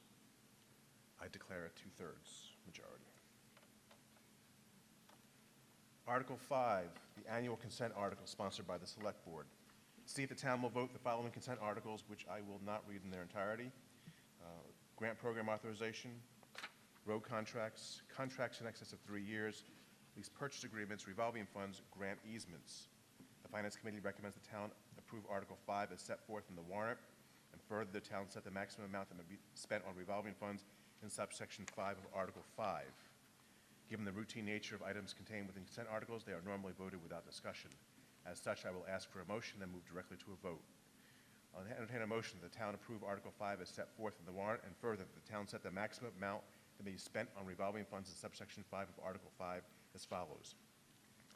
I declare a 2/3 majority. Article 5, the annual consent article sponsored by the Select Board. See if the town will vote the following consent articles, which I will not read in their entirety. Grant program authorization, road contracts, contracts in excess of 3 years, lease purchase agreements, revolving funds, grant easements. The Finance Committee recommends the town approve Article 5 as set forth in the warrant, and further, the town set the maximum amount that may be spent on revolving funds in subsection 5 of Article 5. Given the routine nature of items contained within consent articles, they are normally voted without discussion. As such, I will ask for a motion, then move directly to a vote. I'll entertain a motion that the town approve Article 5 as set forth in the warrant, and further, that the town set the maximum amount that may be spent on revolving funds in subsection 5 of Article 5 as follows.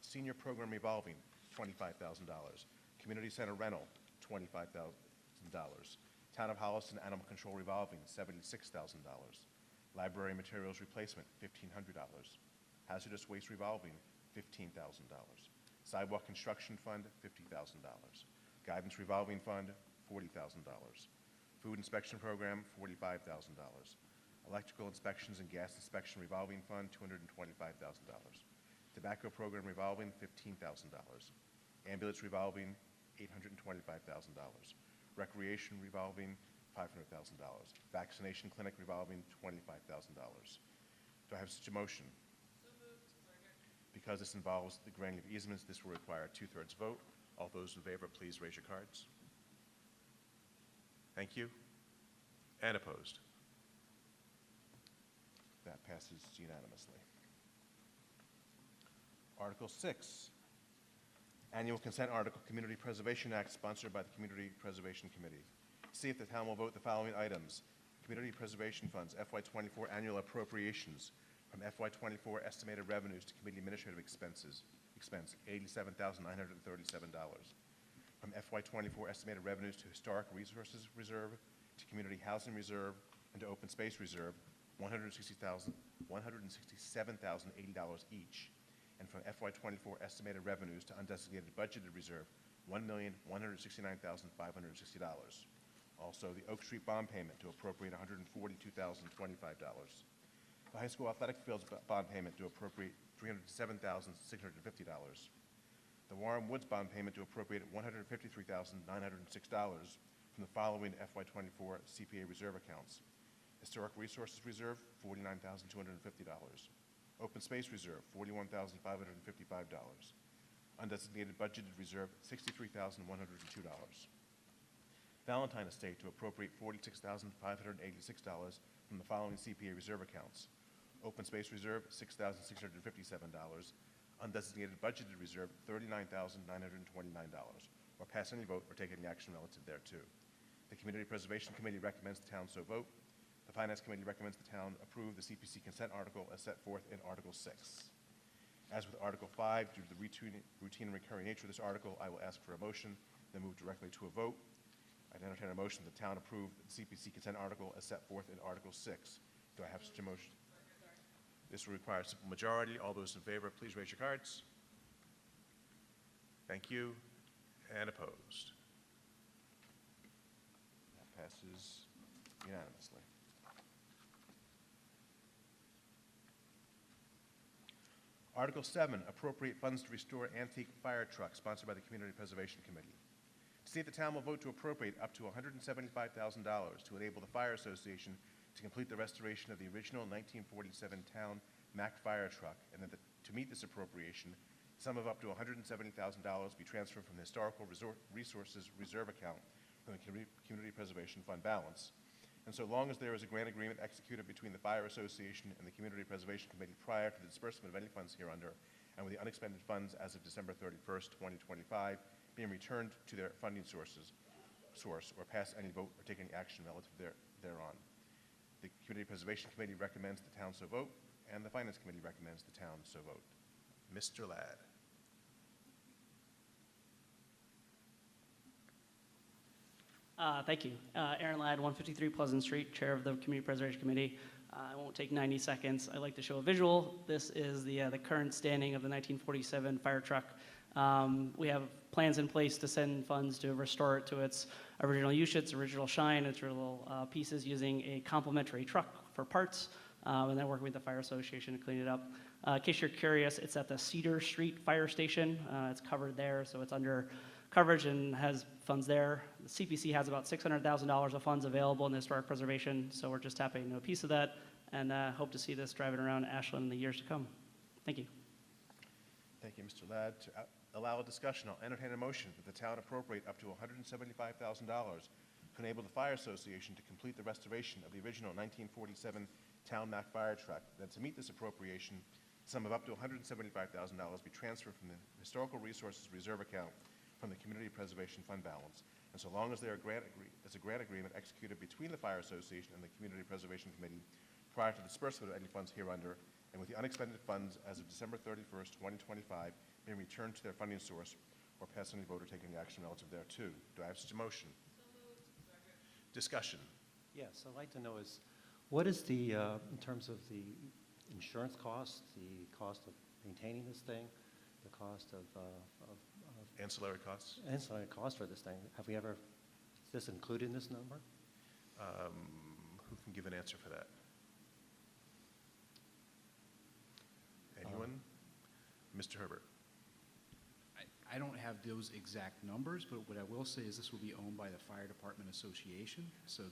Senior program revolving, $25,000. Community center rental, $25,000. Town of Holliston animal control revolving, $76,000. Library materials replacement, $1,500. Hazardous waste revolving, $15,000. Sidewalk construction fund, $50,000. Guidance revolving fund, $40,000. Food inspection program, $45,000. Electrical inspections and gas inspection revolving fund, $225,000. Tobacco program revolving, $15,000. Ambulance revolving, $825,000. Recreation revolving, $500,000. Vaccination clinic revolving, $25,000. Do I have such a motion? So moved. Because this involves the granting of easements, this will require a 2/3 vote. All those in favor, please raise your cards. Thank you. And opposed? That passes unanimously. Article 6, Annual Consent Article, Community Preservation Act, sponsored by the Community Preservation Committee. See if the town will vote the following items. Community Preservation Funds, FY24 Annual Appropriations from FY24 Estimated Revenues to Committee Administrative expense, $87,937. From FY24 Estimated Revenues to Historic Resources Reserve, to Community Housing Reserve, and to Open Space Reserve, $167,080 each. And from FY24 Estimated Revenues to Undesignated Budgeted Reserve, $1,169,560. Also, the Oak Street bond payment to appropriate $142,025. The high school athletic fields bond payment to appropriate $307,650. The Warren Woods bond payment to appropriate $153,906 from the following FY24 CPA reserve accounts. Historic Resources Reserve, $49,250. Open Space Reserve, $41,555. Undesignated Budgeted Reserve, $63,102. Valentine Estate to appropriate $46,586 from the following CPA reserve accounts. Open Space Reserve, $6,657. Undesignated Budgeted Reserve, $39,929. Or pass any vote or take any action relative thereto. The Community Preservation Committee recommends the town so vote. The Finance Committee recommends the town approve the CPC consent article as set forth in Article 6. As with Article 5, due to the routine and recurring nature of this article, I will ask for a motion, then move directly to a vote. I'd entertain a motion that the town approve the CPC consent article as set forth in Article 6. Do I have such a motion? This will require a simple majority. All those in favor, please raise your cards. Thank you. And opposed? That passes unanimously. Article 7, appropriate funds to restore antique fire trucks, sponsored by the Community Preservation Committee. To see if the town will vote to appropriate up to $175,000 to enable the Fire Association to complete the restoration of the original 1947 town Mack fire truck, and that to meet this appropriation, a sum of up to $170,000 be transferred from the Historical Resources Reserve account from the Community Preservation Fund balance. And so long as there is a grant agreement executed between the Fire Association and the Community Preservation Committee prior to the disbursement of any funds hereunder, and with the unexpended funds as of December 31st, 2025, being returned to their funding source, or pass any vote or take any action relative thereon. The Community Preservation Committee recommends the town so vote, and the Finance Committee recommends the town so vote. Mr. Ladd.
Thank you. Aaron Ladd, 153 Pleasant Street, Chair of the Community Preservation Committee. I won't take 90 seconds. I'd like to show a visual. This is the current standing of the 1947 fire truck. We have plans in place to send funds to restore it to its original use, its original shine, its original pieces, using a complementary truck for parts, and then working with the Fire Association to clean it up. In case you're curious, it's at the Cedar Street Fire Station. It's covered there, so it's under coverage and has funds there. The CPC has about $600,000 of funds available in historic preservation, so we're just tapping into a piece of that, and hope to see this driving around Ashland in the years to come. Thank you.
Thank you, Mr. Ladd. To allow a discussion, I'll entertain a motion that the town appropriate up to $175,000 to enable the Fire Association to complete the restoration of the original 1947 Town Mack fire truck. Then to meet this appropriation, the sum of up to $175,000 be transferred from the Historical Resources Reserve account from the Community Preservation Fund balance. And so long as there's a grant agreement executed between the Fire Association and the Community Preservation Committee prior to disbursement of any funds hereunder, and with the unexpended funds as of December 31st, 2025, being returned to their funding source, or pass any vote or take any action relative thereto. Do I have such a motion? Discussion.
Yes, I'd like to know is, what is the, in terms of the insurance cost, the cost of maintaining this thing, the cost of
Ancillary costs?
ancillary cost for this thing? Have we ever, is this included in this number?
Who can give an answer for that? Anyone? Mr. Herbert.
I don't have those exact numbers, but what I will say is this will be owned by the Fire Department Association, so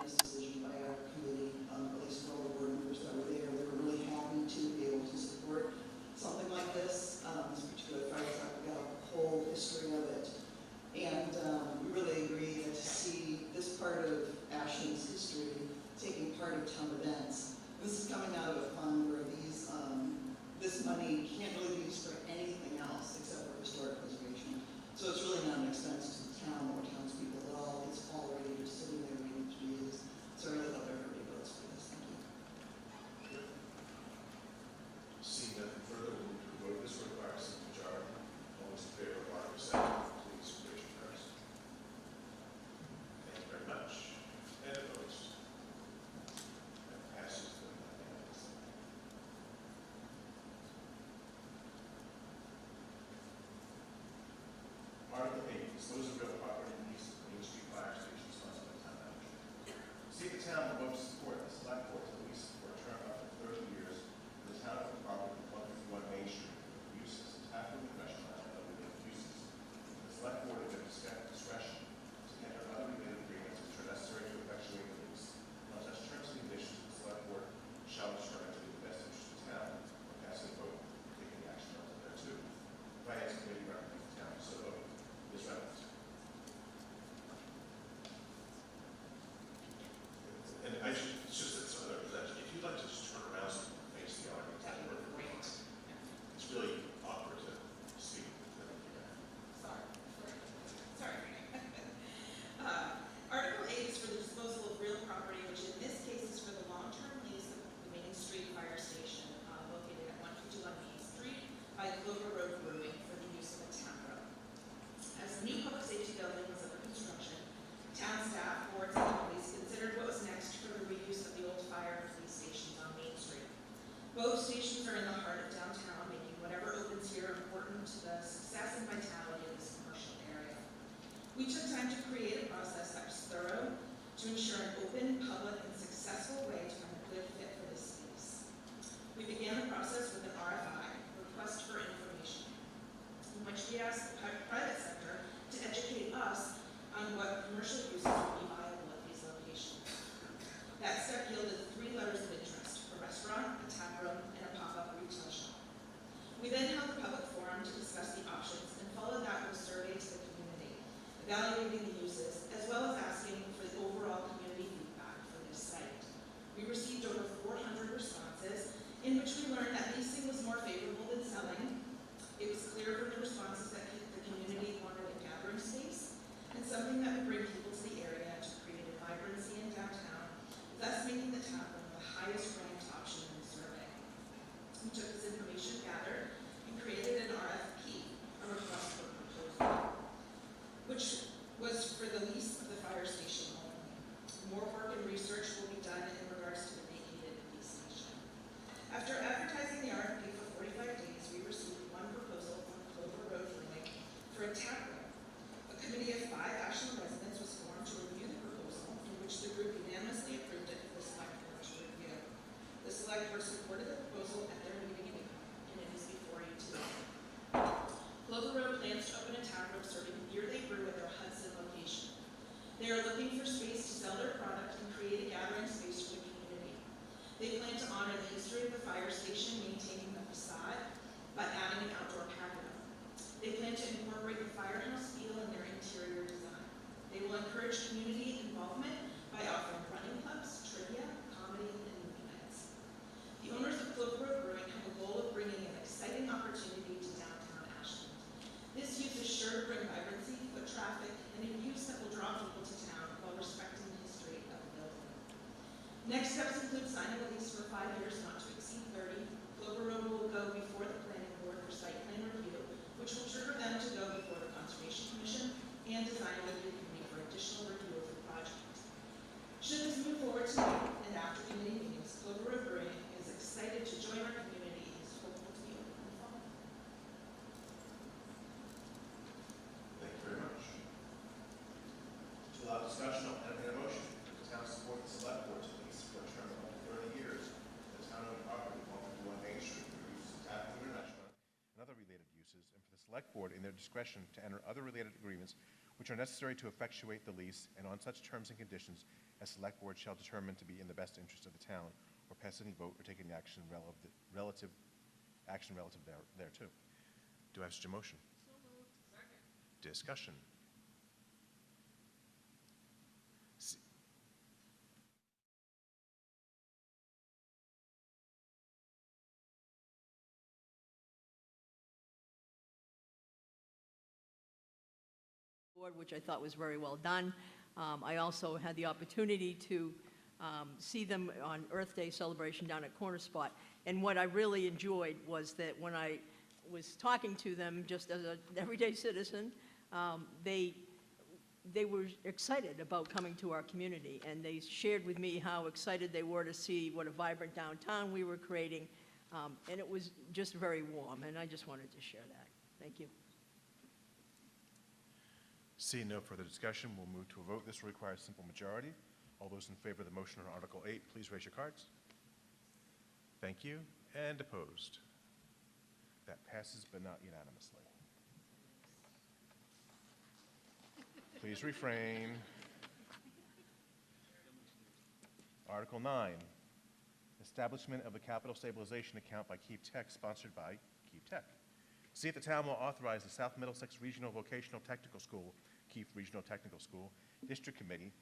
this decision by our committee, at least for all the board members that were there. They were really happy to be able to support something like this. This particular fire truck, we got a whole history of it. And we really agree that to see this part of Ashland's history taking part of town events. This is coming out of a fund where these, this money can't really be used for anything else except for historic preservation. So it's really not an expense to the town or townspeople at all. It's already just sitting there waiting to be used. So I really hope everybody votes for this. Thank you.
Seeing nothing further, we'll move to a vote. This requires a majority. All those in favor of Article 7, please raise your hands. Thank you very much. And opposed? That passes unanimously. Article 8, dispose of real property leased from Main Street Fire Station sponsored by the town manager. See the town will vote to support the select board to lease for a term up to 30 years for the town of the property at 151 Main Street for use as a tap room, restaurant, and other related uses. The select board is at discretion to enter other related agreements which are necessary to effectuate the lease. On such terms and conditions, the select board shall determine to be in the best interest of the town or pass a vote taking action relative thereto. Finance committee recommends the town so vote. Ms. Reynolds.
More work and research will be done in regards to the vacated police station. After advertising the RFP for 45 days, we received one proposal from Clover Road Brewing for a tap room. A committee of 5 Ashland residents was formed to review the proposal, in which the group unanimously approved it for the select board to review. The select board supported the proposal at their meeting in April, and it is before you today. Clover Road plans to open a tap room serving beer they brew at their Hudson location. They are looking for space to sell their product and create a gathering space for the community. They plan to honor the history of the fire station, maintaining the facade by adding an outdoor patio. They plan to incorporate the firehouse feel in their interior design. They will encourage community involvement by offering running clubs, trivia, comedy, and movie nights. The owners of Clover Road Brewing have a goal of bringing an exciting opportunity to downtown Ashland. This use is sure to bring vibrancy, foot traffic, and a use that will draw people to town while respecting the history of the building. Next steps include signing a lease for 5 years not to exceed 30. Clover Road will go before the planning board for site plan review, which will trigger them to go before the Conservation Commission and Design Review Committee for additional review of the project. Should this move forward tonight and after committee meetings, Clover Road Brewing is excited to join our community and is hopeful to be open in the fall.
Thank you very much. To allow discussion, I'll entertain a motion that the town support the select board to lease for a term of up to 30 years the town-owned property at 151 Main Street for uses of tap room and restaurant and other related uses, and for the select board in their discretion to enter other related agreements which are necessary to effectuate the lease and on such terms and conditions as select board shall determine to be in the best interest of the town, or pass any vote or take any action relative thereto. Do I have such a motion?
So moved. Second.
Discussion.
board, which I thought was very well done. I also had the opportunity to see them on Earth Day celebration down at Corner Spot. And what I really enjoyed was that when I was talking to them, just as an everyday citizen, they were excited about coming to our community, and they shared with me how excited they were to see what a vibrant downtown we were creating, and it was just very warm, and I just wanted to share that. Thank you.
Seeing no further discussion, we'll move to a vote. This will require a simple majority. All those in favor of the motion on Article 8, please raise your cards. Thank you. And opposed? That passes, but not unanimously. Please refrain. Article 9, establishment of a capital stabilization account by Keep Tech, sponsored by Keep Tech. See if the town will authorize the South Middlesex Regional Vocational Technical School, Keefe Regional Technical School, District Committee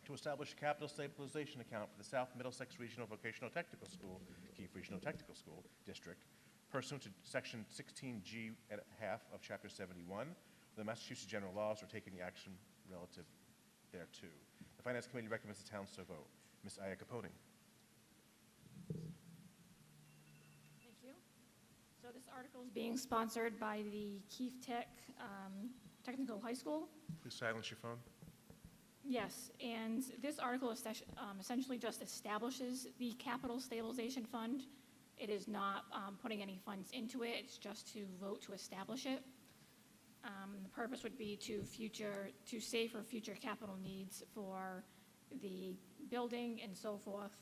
to establish a capital stabilization account for the South Middlesex Regional Vocational Technical School, Keefe Regional Technical School District, pursuant to Section 16G and a half of Chapter 71 of the Massachusetts General Laws, or take any action relative thereto. The Finance Committee recommends the town so vote. Ms. Iacoponi.
Thank you. So this article is being sponsored by the Keefe Tech Technical High School.
Please silence your phone.
Yes, and this article essentially just establishes the capital stabilization fund. It is not putting any funds into it. It's just to vote to establish it. The purpose would be to save for future capital needs for the building and so forth.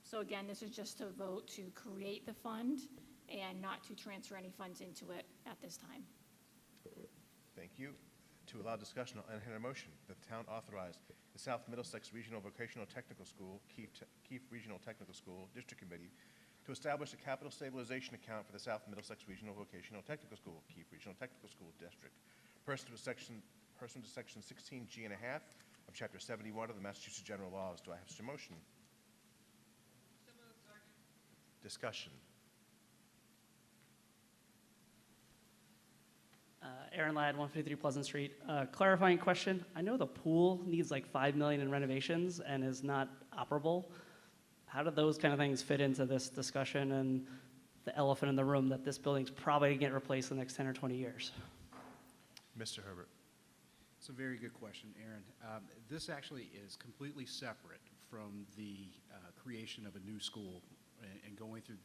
So again, this is just to vote to create the fund and not to transfer any funds into it at this time.
Thank you. To allow discussion, I'll entertain a motion that the town authorize the South Middlesex Regional Vocational Technical School, Keefe Regional Technical School District Committee to establish a capital stabilization account for the South Middlesex Regional Vocational Technical School, Keefe Regional Technical School District, pursuant to Section 16G and a half of Chapter 71 of the Massachusetts General Laws. Do I have such a motion?
So moved. Second.
Discussion.
Aaron Ladd, 153 Pleasant Street. Clarifying question. I know the pool needs like $5 million in renovations and is not operable. How do those kind of things fit into this discussion and the elephant in the room that this building's probably going to get replaced in the next 10 or 20 years?
Mr. Herbert.
It's a very good question, Aaron. This actually is completely separate from the creation of a new school and going through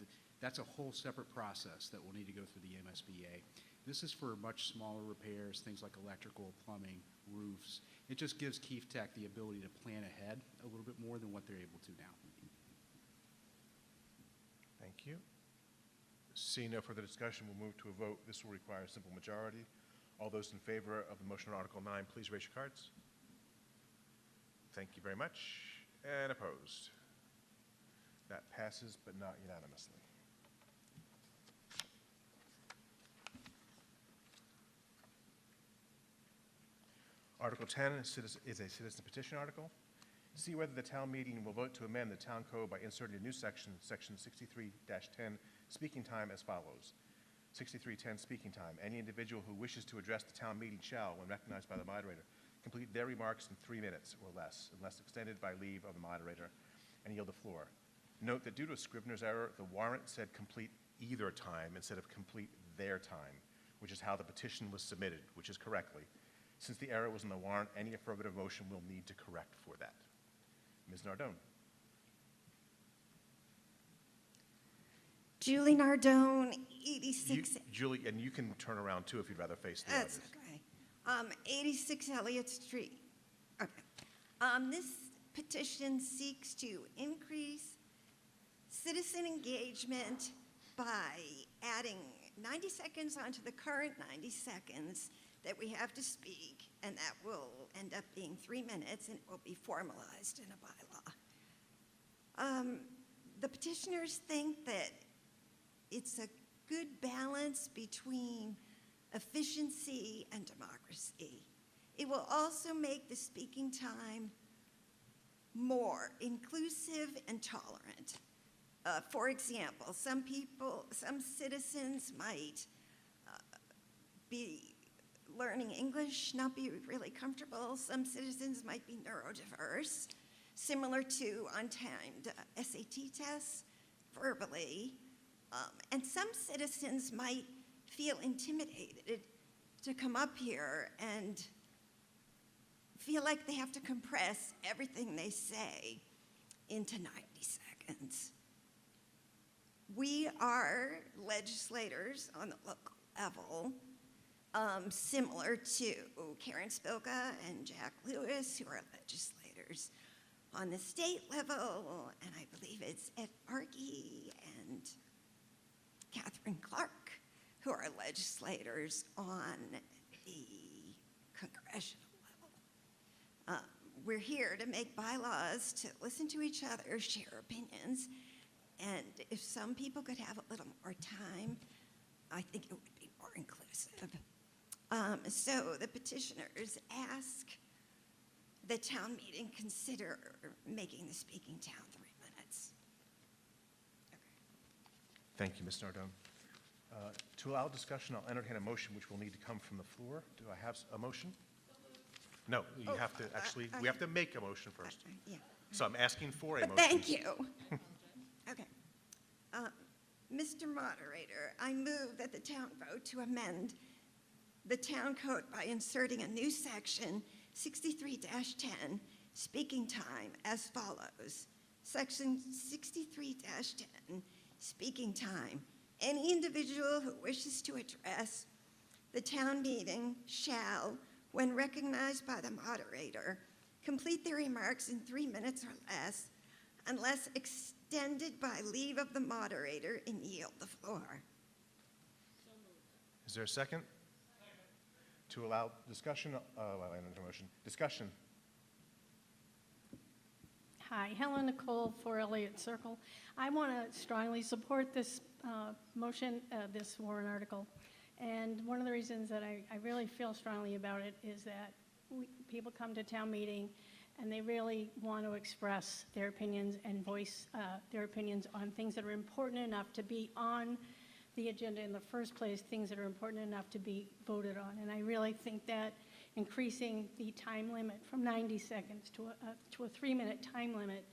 that's a whole separate process that will need to go through the MSBA. This is for much smaller repairs, things like electrical, plumbing, roofs. It just gives Keefe Tech the ability to plan ahead a little bit more than what they're able to now.
Thank you. Seeing no further discussion, we'll move to a vote. This will require a simple majority. All those in favor of the motion on Article 9, please raise your cards. Thank you very much. And opposed? That passes, but not unanimously. Article 10 is a citizen petition article. See whether the town meeting will vote to amend the town code by inserting a new section, section 63-10, speaking time as follows. 6310 speaking time. Any individual who wishes to address the town meeting shall, when recognized by the moderator, complete their remarks in 3 minutes or less, unless extended by leave of the moderator, and yield the floor. Note that due to a Scrivener's error, the warrant said complete either time instead of complete their time, which is how the petition was submitted, which is correctly. Since the error was in the warrant, any affirmative motion will need to correct for that. Ms. Nardone.
Julie Nardone, 86.
Julie, and you can turn around too if you'd rather face the
That's
audience.
okay. 86 Elliott Street. Okay. This petition seeks to increase citizen engagement by adding 90 seconds onto the current 90 seconds that we have to speak, and that will end up being 3 minutes, and it will be formalized in a bylaw. The petitioners think that it's a good balance between efficiency and democracy. It will also make the speaking time more inclusive and tolerant. For example, some citizens might be learning English, not be really comfortable. Some citizens might be neurodiverse, similar to untimed SAT tests verbally. And some citizens might feel intimidated to come up here and feel like they have to compress everything they say into 90 seconds. We are legislators on the local level, similar to Karen Spilka and Jack Lewis, who are legislators on the state level, and I believe it's Ed Markey and Catherine Clark, who are legislators on the congressional level. We're here to make bylaws, to listen to each other, share opinions, and if some people could have a little more time, I think it would be more inclusive. So the petitioners ask the town meeting consider making the speaking time 3 minutes. Okay.
Thank you, Ms. Nardone. To allow discussion, I'll entertain a motion which will need to come from the floor. Do I have a motion? No, you have to actually, we have to make a motion first.
Yeah.
So I'm asking for a
But
motion.
thank you. Okay. Mr. Moderator, I move that the town vote to amend the town code by inserting a new section, 63-10, speaking time as follows. Section 63-10, speaking time. Any individual who wishes to address the town meeting shall, when recognized by the moderator, complete their remarks in 3 minutes or less, unless extended by leave of the moderator, and yield the floor.
Is there a second? To allow discussion, motion. Discussion.
Hi, Helen Nicole, 4 Elliott Circle. I want to strongly support this motion, this warrant article. And one of the reasons that I really feel strongly about it is that people come to town meeting and they really want to express their opinions and voice their opinions on things that are important enough to be on the agenda in the first place, things that are important enough to be voted on. And I really think that increasing the time limit from 90 seconds to a 3-minute time limit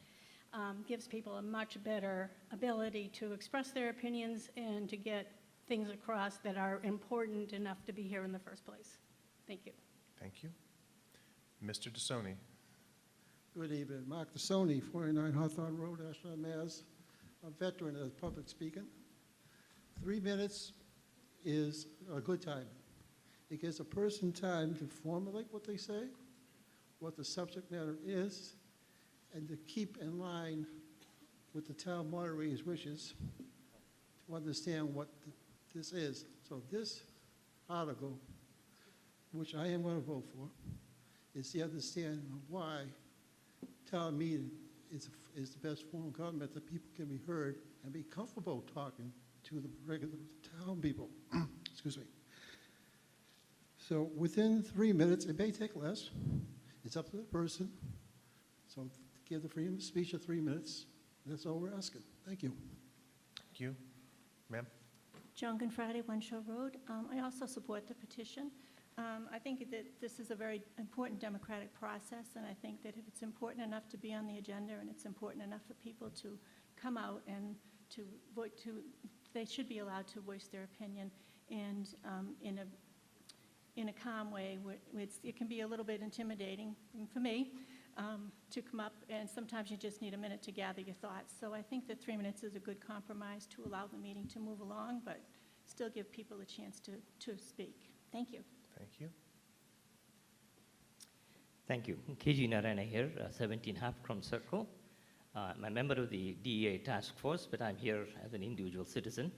gives people a much better ability to express their opinions and to get things across that are important enough to be here in the first place. Thank you.
Thank you. Mr. DeSoni.
Good evening. Mark DeSoni, 49 Hawthorne Road, Ashland, Mass. I'm a veteran of public speaking. 3 minutes is a good time. It gives a person time to formulate what they say, what the subject matter is, and to keep in line with the town moderator's wishes to understand what this is. So this article, which I am going to vote for, is the understanding of why town meeting is the best form of government that people can be heard and be comfortable talking to the regular town people. Excuse me. So within 3 minutes, it may take less. It's up to the person. So give the freedom of speech of 3 minutes. That's all we're asking. Thank you.
Thank you. Ma'am?
Joan Gonfrati, One Shore Road. I also support the petition. I think that this is a very important democratic process, and I think that if it's important enough to be on the agenda and it's important enough for people to come out and to vote, they should be allowed to voice their opinion, and in a calm way. It can be a little bit intimidating for me to come up, and sometimes you just need a minute to gather your thoughts. So I think that 3 minutes is a good compromise to allow the meeting to move along, but still give people a chance to speak. Thank you.
Thank you.
Thank you. KG Narayana here, 17 Halfcrown Circle. I'm a member of the DEA task force, but I'm here as an individual citizen.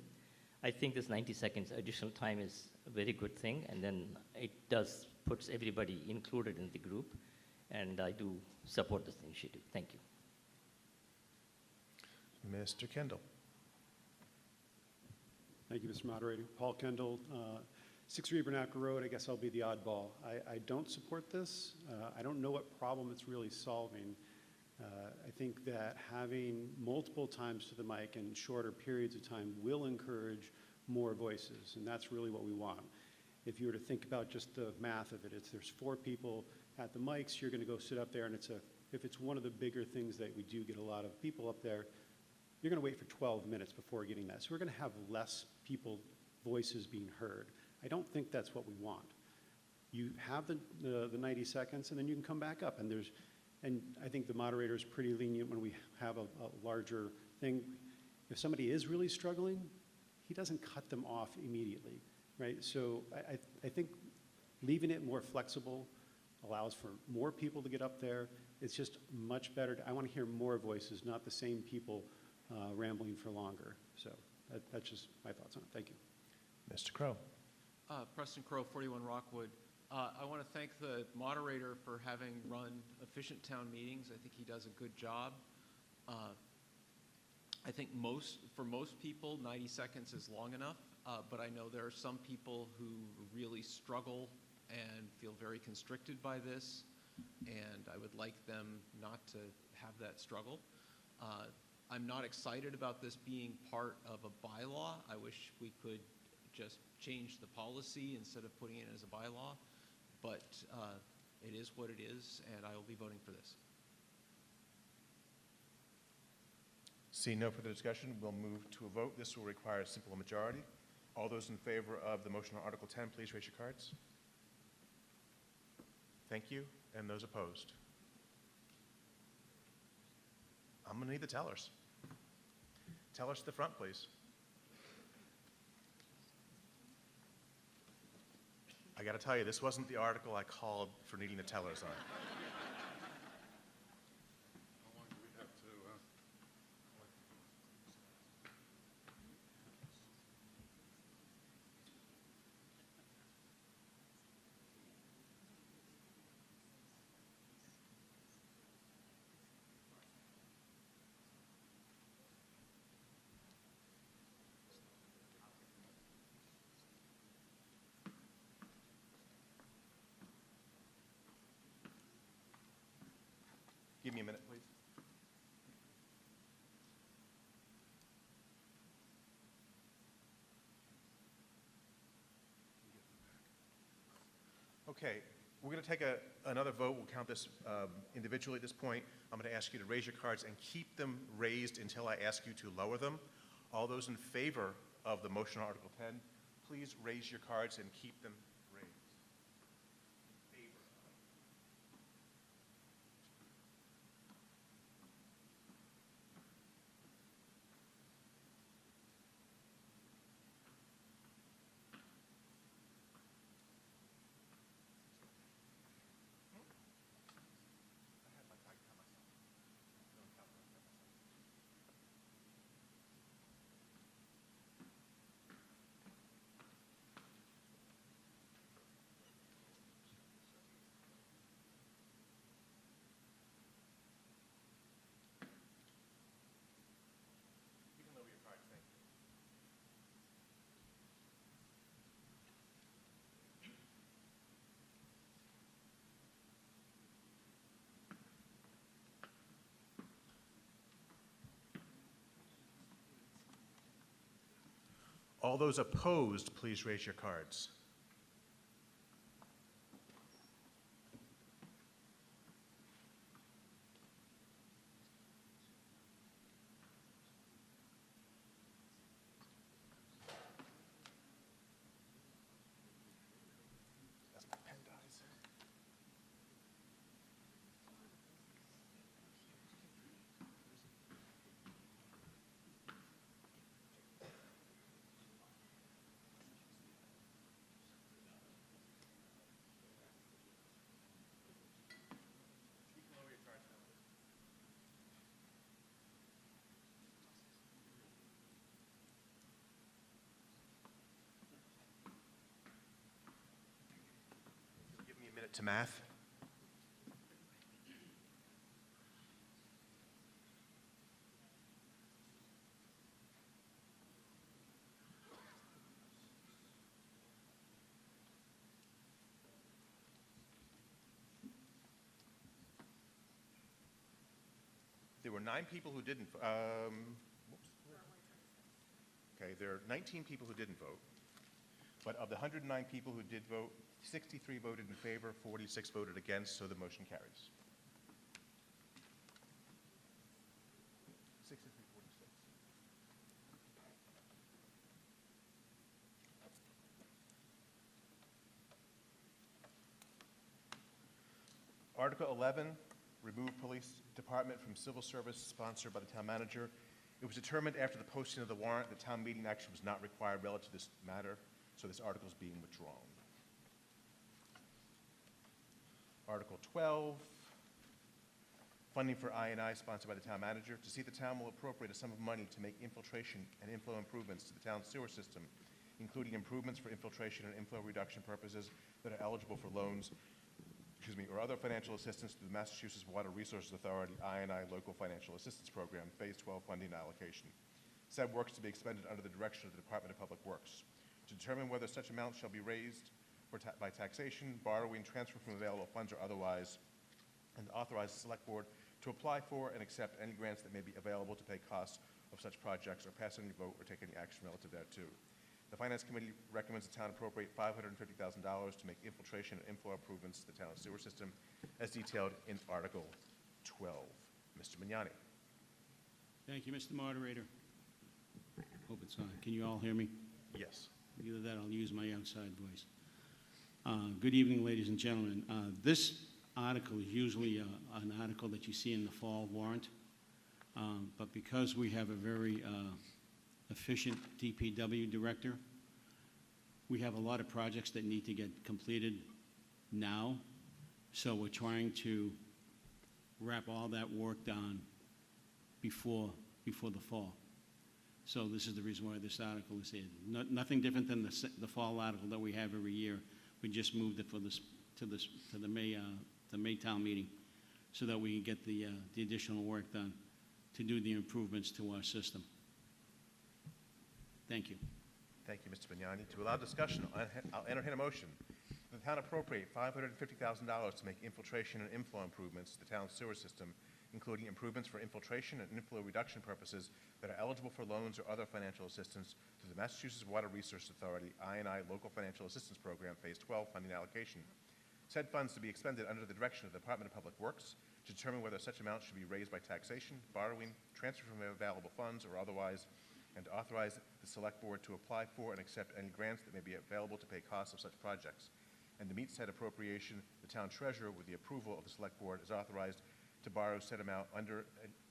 I think this 90 seconds additional time is a very good thing, and then it does puts everybody included in the group, and I do support this initiative. Thank you.
Mr. Kendall.
Thank you, Mr. Moderator. Paul Kendall, 6 Rebernacker Road. I guess I'll be the oddball. I don't support this. I don't know what problem it's really solving. I think that having multiple times to the mic and shorter periods of time will encourage more voices, and that's really what we want. If you were to think about just the math of it, there's 4 people at the mics, you're going to go sit up there, and if it's one of the bigger things that we do get a lot of people up there, you're going to wait for 12 minutes before getting that. So we're going to have less voices being heard. I don't think that's what we want. You have the 90 seconds, and then you can come back up. And I think the moderator is pretty lenient when we have a larger thing. If somebody is really struggling, he doesn't cut them off immediately, right? So I think leaving it more flexible allows for more people to get up there. It's just much better. I want to hear more voices, not the same people rambling for longer. So that's just my thoughts on it. Thank you.
Mr. Crow.
Preston Crow, 41 Rockwood. I want to thank the moderator for having run efficient town meetings. I think he does a good job. I think for most people, 90 seconds is long enough, but I know there are some people who really struggle and feel very constricted by this, and I would like them not to have that struggle. I'm not excited about this being part of a bylaw. I wish we could just change the policy instead of putting it as a bylaw, but it is what it is, and I will be voting for this.
Seeing no further discussion, we'll move to a vote. This will require a simple majority. All those in favor of the motion on Article 10, please raise your cards. Thank you. And those opposed? I'm going to need the tellers. Tellers to the front, please. I got to tell you, this wasn't the article I called for needing the tellers on. Give me a minute, please. Okay, we're going to take another vote. We'll count this individually at this point. I'm going to ask you to raise your cards and keep them raised until I ask you to lower them. All those in favor of the motion on Article 10, please raise your cards and keep them raised. All those opposed, please raise your cards. That's my pen dies. Give me a minute to math. There were 9 people who didn't. Whoops. Okay, there are 19 people who didn't vote, but of the 109 people who did vote, 63 voted in favor, 46 voted against, so the motion carries. 63, 46. Article 11, remove police department from civil service, sponsored by the town manager. It was determined after the posting of the warrant that town meeting action was not required relative to this matter, so this article is being withdrawn. Article 12, funding for I&I sponsored by the town manager. To see if the town will appropriate a sum of money to make infiltration and inflow improvements to the town's sewer system, including improvements for infiltration and inflow reduction purposes that are eligible for loans, or other financial assistance through the Massachusetts Water Resources Authority I&I Local Financial Assistance Program, Phase 12 funding allocation. Said works to be expended under the direction of the Department of Public Works. To determine whether such amounts shall be raised by taxation, borrowing, transfer from available funds, or otherwise, and authorize the Select Board to apply for and accept any grants that may be available to pay costs of such projects, or pass any vote or take any action relative thereto. The Finance Committee recommends the town appropriate $550,000 to make infiltration and inflow improvements to the town's sewer system, as detailed in Article 12. Mr. Mignani.
Thank you, Mr. Moderator. Hope it's on. Can you all hear me?
Yes.
Either that, I'll use my outside voice. Good evening, ladies and gentlemen. This article is usually an article that you see in the fall warrant, but because we have a very efficient DPW director, we have a lot of projects that need to get completed now, so we're trying to wrap all that work done before the fall. So this is the reason why this article is here. Nothing different than the fall article that we have every year. We just moved it to the May town meeting, so that we can get the additional work done to do the improvements to our system. Thank you.
Thank you, Mr. Bignani. To allow discussion, I'll entertain a motion. The town appropriate $550,000 to make infiltration and inflow improvements to the town's sewer system, including improvements for infiltration and inflow reduction purposes that are eligible for loans or other financial assistance through the Massachusetts Water Resources Authority I&I Local Financial Assistance Program, Phase 12 funding allocation. Said funds to be expended under the direction of the Department of Public Works to determine whether such amounts should be raised by taxation, borrowing, transfer from available funds, or otherwise, and to authorize the Select Board to apply for and accept any grants that may be available to pay costs of such projects. And to meet said appropriation, the town treasurer, with the approval of the Select Board, is authorized to borrow said amount under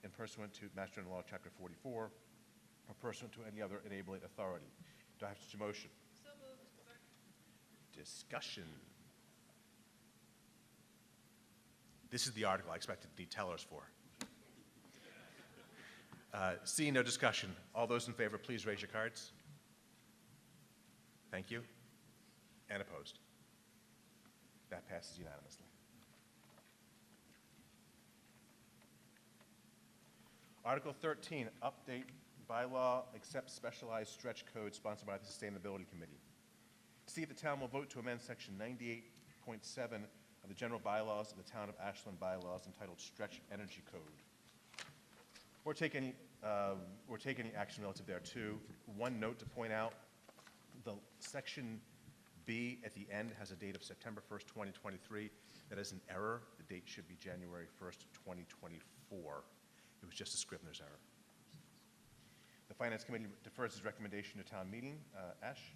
and pursuant to Mass General Law, Chapter 44, or pursuant to any other enabling authority. Do I have such a motion?
So moved.
Discussion. This is the article I expected to need tellers for. Seeing no discussion, all those in favor, please raise your cards. Thank you. And opposed? That passes unanimously. Article 13, update bylaw, accept specialized stretch code, sponsored by the Sustainability Committee. See if the town will vote to amend section 98.7 of the general bylaws of the town of Ashland bylaws entitled Stretch Energy Code. Or take any action relative thereto. One note to point out, The section B at the end has a date of September 1st, 2023. That is an error. The date should be January 1st, 2024. It was just a Scrivener's error. The Finance Committee defers its recommendation to town meeting. Ash?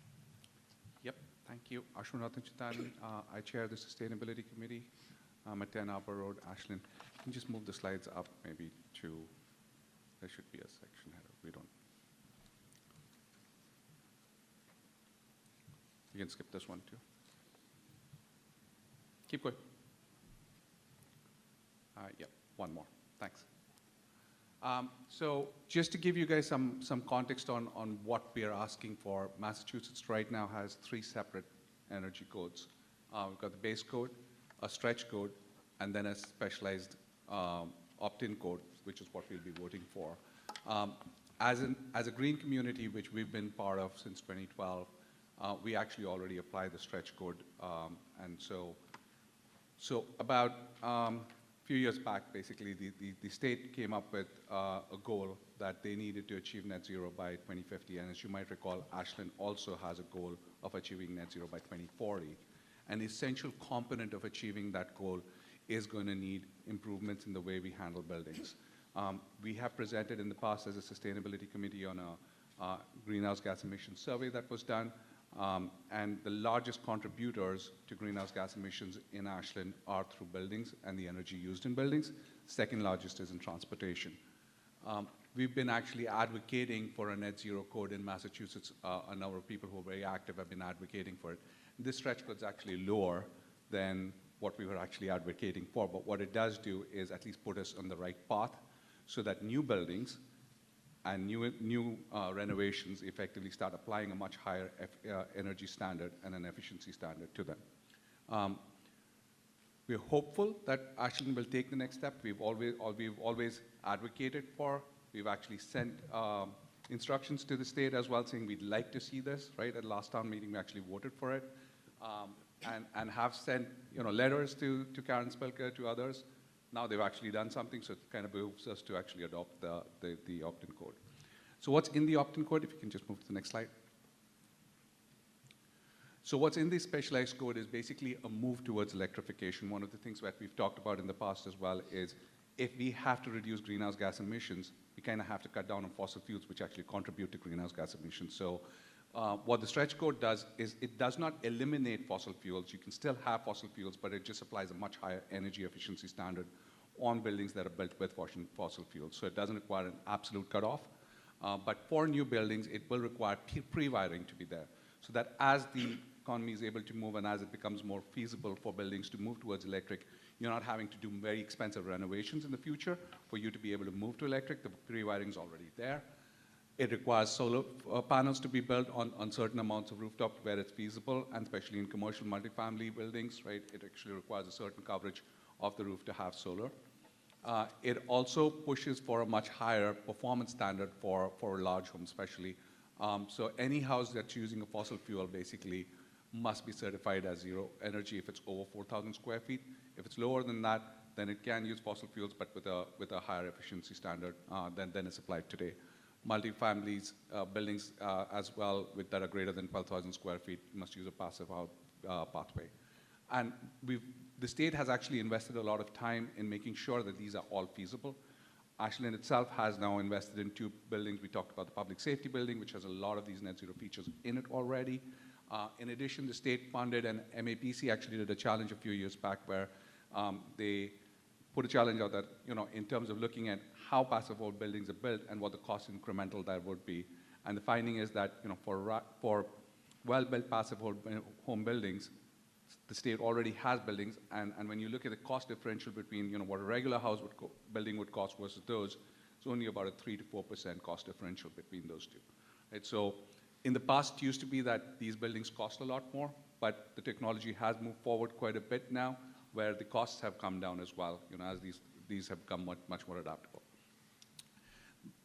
Yep, thank you. Ashwinathan Chitani. I chair the Sustainability Committee. I'm at 10 Arbor Road, Ashland. Can you just move the slides up maybe to, there should be a section header. We don't. You can skip this one too. Keep going. Yep, one more. Thanks. So just to give you guys some context on what we are asking for, Massachusetts right now has 3 separate energy codes. We've got the base code, a stretch code, and then a specialized opt-in code, which is what we'll be voting for. As a green community, which we've been part of since 2012, we actually already apply the stretch code. And so about a few years back, basically, the state came up with a goal that they needed to achieve net zero by 2050. And as you might recall, Ashland also has a goal of achieving net zero by 2040. An essential component of achieving that goal is going to need improvements in the way we handle buildings. We have presented in the past as a sustainability committee on a greenhouse gas emissions survey that was done. And the largest contributors to greenhouse gas emissions in Ashland are through buildings and the energy used in buildings. Second largest is in transportation. We've been actually advocating for a net zero code in Massachusetts. A number of people who are very active have been advocating for it. This stretch code is actually lower than what we were actually advocating for, but what it does do is at least put us on the right path so that new buildings and new renovations effectively start applying a much higher energy standard and an efficiency standard to them. We're hopeful that Ashland will take the next step. We've always advocated for. We've actually sent instructions to the state as well, saying we'd like to see this. Right at last town meeting, we actually voted for it, and have sent letters to Karen Spilker, to others. Now they've actually done something, so it kind of behooves us to actually adopt the opt-in code. So what's in the opt-in code? If you can just move to the next slide. So what's in the specialized code is basically a move towards electrification. One of the things that we've talked about in the past as well is if we have to reduce greenhouse gas emissions, we kind of have to cut down on fossil fuels, which actually contribute to greenhouse gas emissions. So what the stretch code does is it does not eliminate fossil fuels. You can still have fossil fuels, but it just applies a much higher energy efficiency standard on buildings that are built with fossil fuels. So it doesn't require an absolute cutoff. But for new buildings, it will require pre-wiring to be there, so that as the economy is able to move and as it becomes more feasible for buildings to move towards electric, you're not having to do very expensive renovations in the future for you to be able to move to electric. The pre-wiring is already there. It requires solar panels to be built on certain amounts of rooftop where it's feasible, and especially in commercial multifamily buildings, right? It actually requires a certain coverage of the roof to have solar. It also pushes for a much higher performance standard for large homes, especially. So any house that's using a fossil fuel basically must be certified as zero energy if it's over 4,000 square feet. If it's lower than that, then it can use fossil fuels, but with a higher efficiency standard than is applied today. Multifamilies, buildings as well that are greater than 12,000 square feet must use a passive out pathway. And the state has actually invested a lot of time in making sure that these are all feasible. Ashland itself has now invested in 2 buildings. We talked about the public safety building, which has a lot of these net zero features in it already. In addition, the state funded, and MAPC actually did a challenge a few years back where they put a challenge out that, in terms of looking at how passive hold buildings are built and what the cost incremental that would be. And the finding is that, for well-built passive hold home buildings, the state already has buildings, and when you look at the cost differential between, what a regular house building would cost versus those, it's only about a 3 to 4% cost differential between those two. Right? So in the past, it used to be that these buildings cost a lot more, but the technology has moved forward quite a bit now, where the costs have come down as well, as these have become much more adaptable.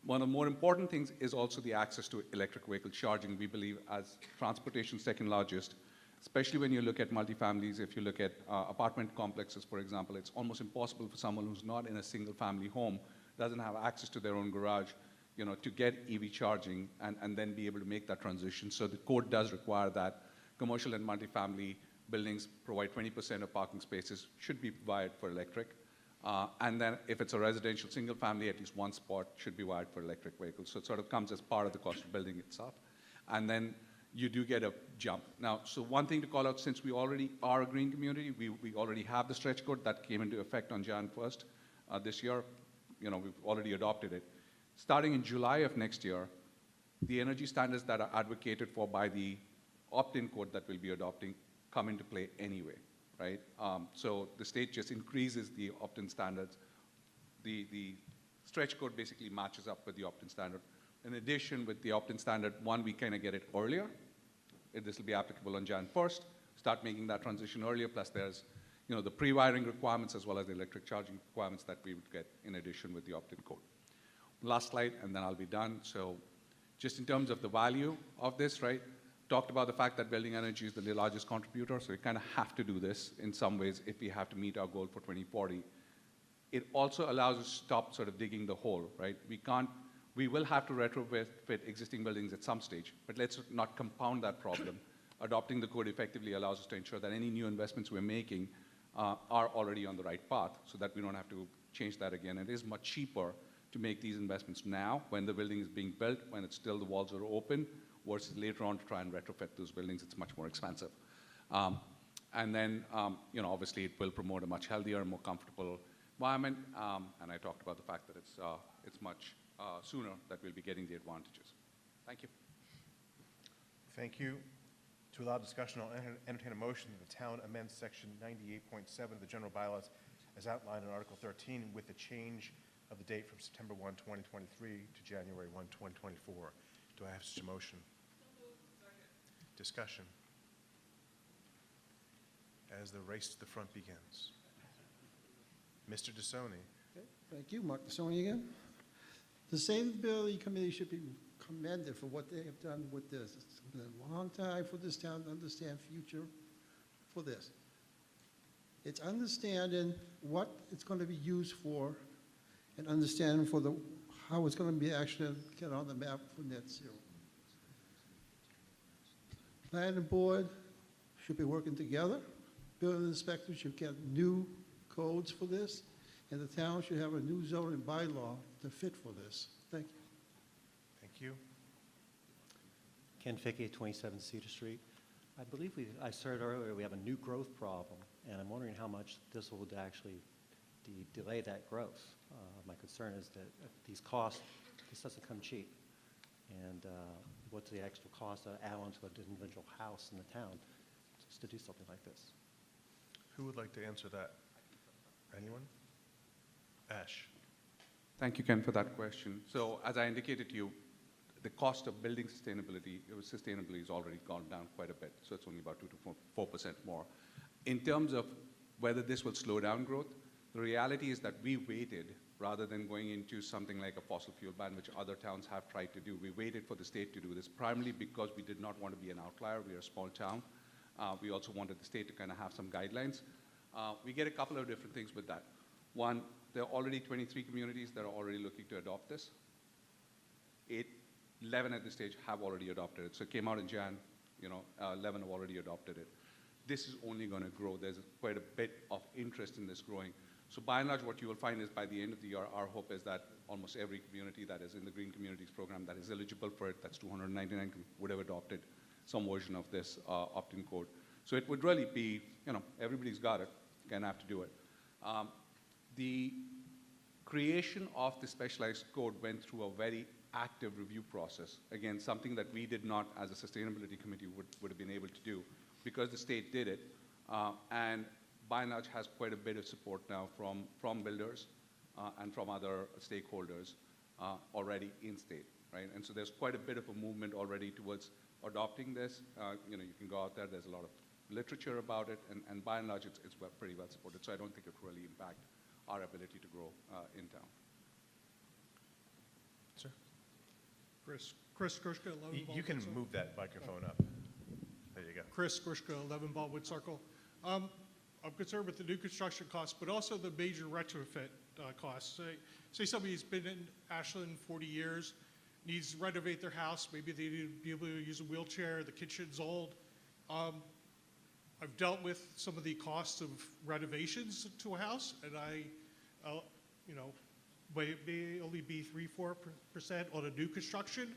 One of the more important things is also the access to electric vehicle charging. We believe as transportation's second largest, especially when you look at multifamilies, if you look at apartment complexes, for example, it's almost impossible for someone who's not in a single family home, doesn't have access to their own garage, to get EV charging and then be able to make that transition. So the code does require that commercial and multifamily buildings provide 20% of parking spaces should be wired for electric. And then if it's a residential single family, at least one spot should be wired for electric vehicles. So it sort of comes as part of the cost of building itself. And then you do get a jump. Now, so one thing to call out, since we already are a green community, we already have the stretch code that came into effect on Jan 1st this year. We've already adopted it. Starting in July of next year, the energy standards that are advocated for by the opt-in code that we'll be adopting come into play anyway, right? So the state just increases the opt-in standards. The stretch code basically matches up with the opt-in standard. In addition, with the opt-in standard, one, we kind of get it earlier. This will be applicable on Jan 1st. Start making that transition earlier, plus there's the pre-wiring requirements as well as the electric charging requirements that we would get in addition with the opt-in code. Last slide, and then I'll be done. So just in terms of the value of this, right? Talked about the fact that building energy is the largest contributor, so we kind of have to do this in some ways if we have to meet our goal for 2040. It also allows us to stop sort of digging the hole, right? We will have to retrofit existing buildings at some stage, but let's not compound that problem. Adopting the code effectively allows us to ensure that any new investments we're making are already on the right path so that we don't have to change that again. It is much cheaper to make these investments now when the building is being built, when it's still the walls are open, versus later on to try and retrofit those buildings. It's much more expensive. And then, obviously it will promote a much healthier and more comfortable environment. And I talked about the fact that it's much sooner that we'll be getting the advantages. Thank you.
Thank you. To allow discussion, I'll entertain a motion that the town amends section 98.7 of the general bylaws as outlined in Article 13 with the change of the date from September 1, 2023 to January 1, 2024. Do I have such a motion? Discussion. As the race to the front begins. Mr. DeSoni.
Okay, thank you, Mark DeSoni again. The Sustainability Committee should be commended for what they have done with this. It's been a long time for this town to understand future for this. It's understanding what it's going to be used for and understanding for how it's going to be actually get on the map for net zero. Planning board should be working together. Building inspectors should get new codes for this, and the town should have a new zoning bylaw to fit for this. Thank you.
Thank you.
Ken Fickey, 27 Cedar Street. I believe I said earlier we have a new growth problem, and I'm wondering how much this will actually delay that growth. My concern is that these costs, this doesn't come cheap. And what's the extra cost to add on to an individual house in the town just to do something like this?
Who would like to answer that? Anyone? Ash.
Thank you, Ken, for that question. So as I indicated to you, the cost of building sustainability has already gone down quite a bit. So it's only about 2 to 4% more. In terms of whether this will slow down growth, the reality is that we waited rather than going into something like a fossil fuel ban, which other towns have tried to do. We waited for the state to do this, primarily because we did not want to be an outlier. We are a small town. We also wanted the state to kind of have some guidelines. We get a couple of different things with that. One, there are already 23 communities that are already looking to adopt this. 11 at this stage have already adopted it. So it came out in Jan, 11 have already adopted it. This is only going to grow. There's quite a bit of interest in this growing. So by and large, what you will find is by the end of the year, our hope is that almost every community that is in the Green Communities program that is eligible for it, that's 299, would have adopted some version of this opt-in code. So it would really be, everybody's got it, gonna have to do it. The creation of the specialized code went through a very active review process. Again, something that we did not, as a sustainability committee, would have been able to do because the state did it. And by and large has quite a bit of support now from builders and from other stakeholders already in state, right? And so there's quite a bit of a movement already towards adopting this. You can go out there, there's a lot of literature about it, and by and large, it's pretty well supported. So I don't think it will really impact our ability to grow in town.
Sir?
Chris Grushka, 11
You can
Baldwin
move that microphone up. There you go.
Chris Grushka, 11 Baldwin Circle. I'm concerned with the new construction costs, but also the major retrofit costs. Say somebody's been in Ashland 40 years, needs to renovate their house, maybe they need to be able to use a wheelchair, the kitchen's old. I've dealt with some of the costs of renovations to a house, and you know, may only be 3-4% on a new construction.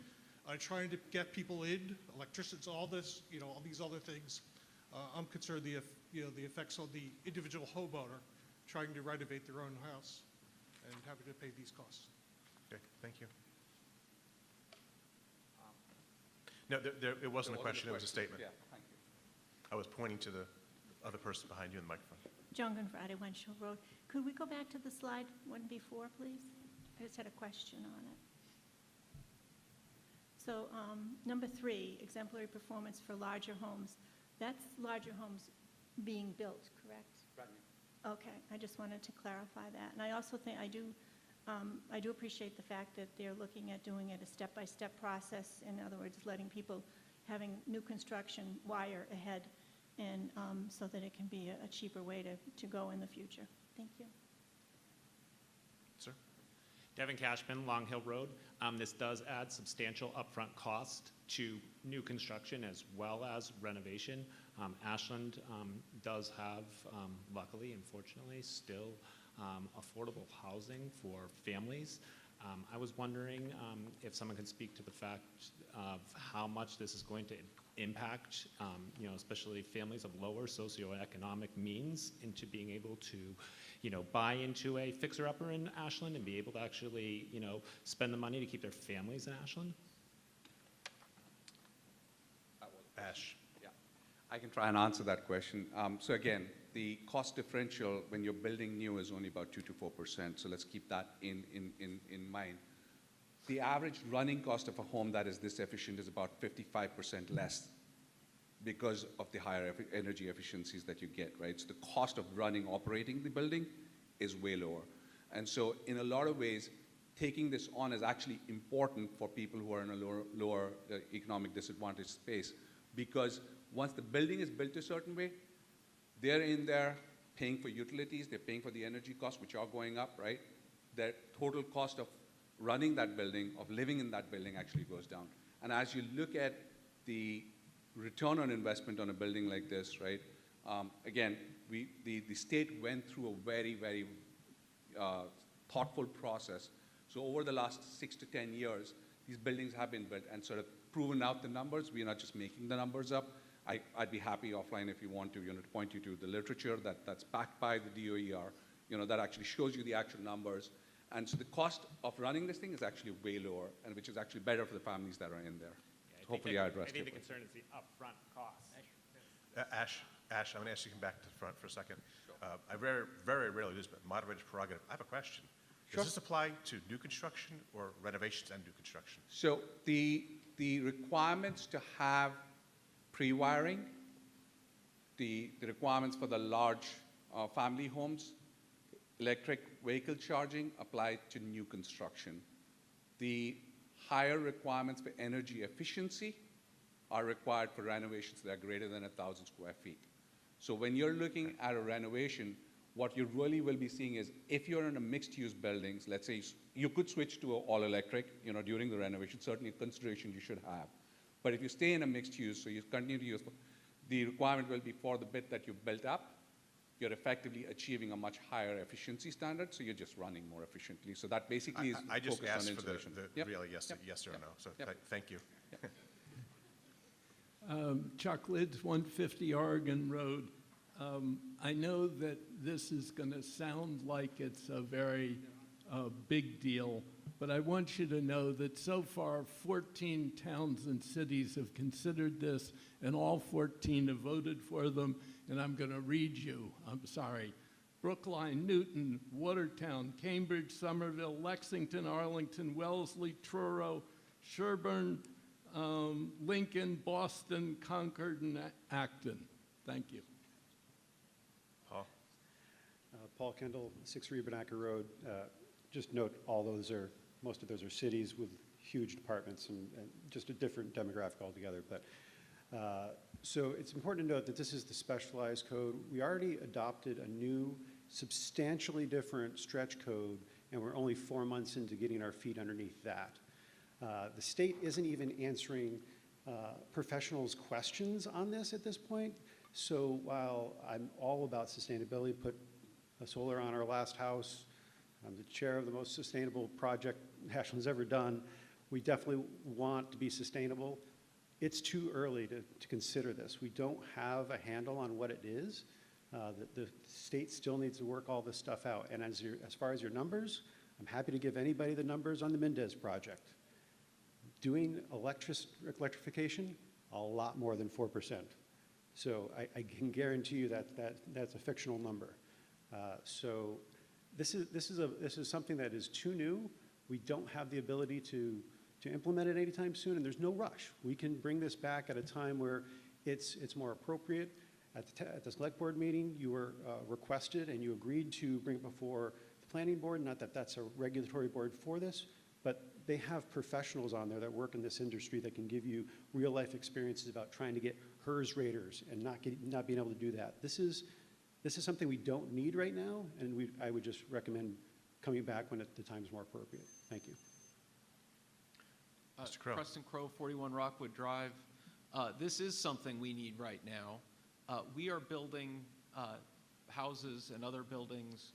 Trying to get people in, electricians, all this, you know, all these other things. I'm concerned the effects on the individual homeowner trying to renovate their own house and having to pay these costs.
Okay, thank you. No, it wasn't a question, it was a statement.
Yeah, thank you.
I was pointing to the other person behind you in the microphone.
John Gunfrade, Winchell Road. Could we go back to the slide one before, please? I just had a question on it. So number 3, exemplary performance for larger homes. That's larger homes being built, correct?
Right.
Okay, I just wanted to clarify that. And I also think I do appreciate the fact that they're looking at doing it a step-by-step process. In other words, letting people having new construction wire ahead, and so that it can be a cheaper way to go in the future. Thank you.
Sir?
Devin Cashman, Long Hill Road. This does add substantial upfront cost to new construction as well as renovation. Ashland does have, luckily and fortunately, still affordable housing for families. I was wondering if someone could speak to the fact of how much this is going to impact, you know, especially families of lower socioeconomic means into being able to, you know, buy into a fixer-upper in Ashland and be able to actually, you know, spend the money to keep their families in Ashland?
Ash.
Yeah, I can try and answer that question. So again, the cost differential when you're building new is only about 2 to 4%. So let's keep that in mind. The average running cost of a home that is this efficient is about 55% less because of the higher energy efficiencies that you get, right? So the cost of operating the building is way lower. And so in a lot of ways, taking this on is actually important for people who are in a lower economic disadvantaged space, because once the building is built a certain way, they're in there paying for utilities, they're paying for the energy costs, which are going up, right? Their total cost of running that building, of living in that building, actually goes down. And as you look at the return on investment on a building like this, right, again, the state went through a very, very thoughtful process. So over the last 6 to 10 years, these buildings have been built and sort of proven out the numbers. We're not just making the numbers up. I'd be happy offline if you want to, you know, to point you to the literature that's backed by the DOER, you know, that actually shows you the actual numbers. And so the cost of running this thing is actually way lower, and which is actually better for the families that are in there.
Yeah,
Hopefully I addressed
I think
it.
the concern is the upfront cost.
Ash, I'm going to ask you to come back to the front for a second. I very, very rarely do this, but moderator's prerogative. I have a question. Does this apply to new construction or renovations and new construction?
So the requirements to have pre-wiring, the requirements for the large family homes, electric vehicle charging apply to new construction. The higher requirements for energy efficiency are required for renovations that are greater than 1,000 square feet. So when you're looking at a renovation, what you really will be seeing is if you're in a mixed-use buildings, let's say you could switch to all electric, you know, during the renovation, certainly a consideration you should have. But if you stay in a mixed use, so you continue to use, the requirement will be for the bit that you've built up, you're effectively achieving a much higher efficiency standard, so you're just running more efficiently. So that basically is
I just
focused
asked
on
for the
insulation.
really yes or no. So thank you.
Chuck Lids, 150 Oregon Road. I know that this is going to sound like it's a very big deal, but I want you to know that so far 14 towns and cities have considered this, and all 14 have voted for them, and I'm going to read you. I'm sorry. Brookline, Newton, Watertown, Cambridge, Somerville, Lexington, Arlington, Wellesley, Truro, Sherburne, Lincoln, Boston, Concord, and Acton. Thank you.
Paul?
Paul Kendall, 6 Rebennacker Road. Just note, most of those are cities with huge departments and just a different demographic altogether. But so it's important to note that this is the specialized code. We already adopted a new substantially different stretch code, and we're only 4 months into getting our feet underneath that. The state isn't even answering professionals' questions on this at this point. So while I'm all about sustainability, put solar on our last house, I'm the chair of the most sustainable project Ashland's ever done, we definitely want to be sustainable. It's too early to consider this. We don't have a handle on what it is. The state still needs to work all this stuff out. And as far as your numbers, I'm happy to give anybody the numbers on the Mendez project. Doing electrification, a lot more than 4%. So I can guarantee you that's a fictional number. So this is something that is too new. We don't have the ability to implement it anytime soon, and there's no rush. We can bring this back at a time where it's more appropriate. At the select board meeting, you were requested and you agreed to bring it before the planning board. Not that that's a regulatory board for this, but they have professionals on there that work in this industry that can give you real life experiences about trying to get HERS raters and not being able to do that. This is something we don't need right now, and I would just recommend coming back when the time is more appropriate. Thank you.
Mr. Crow.
Preston Crow, 41 Rockwood Drive. This is something we need right now. We are building houses and other buildings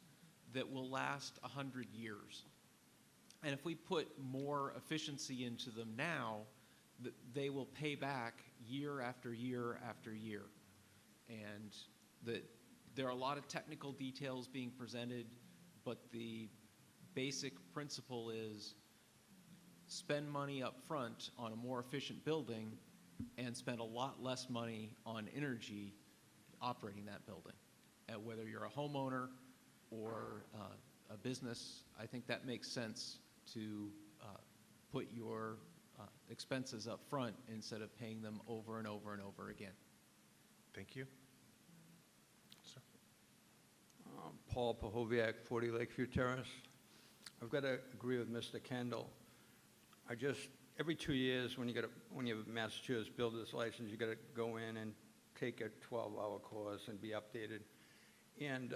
that will last 100 years. And if we put more efficiency into them now, they will pay back year after year after year. And there are a lot of technical details being presented, but the basic principle is spend money up front on a more efficient building and spend a lot less money on energy operating that building. Whether you're a homeowner or a business, I think that makes sense to put your expenses up front instead of paying them over and over and over again.
Thank you. Sir.
Paul Pahoviak, 40 Lakeview Terrace. I've got to agree with Mr. Kendall. Every 2 years when you have a Massachusetts builder's license, you got to go in and take a 12-hour course and be updated. And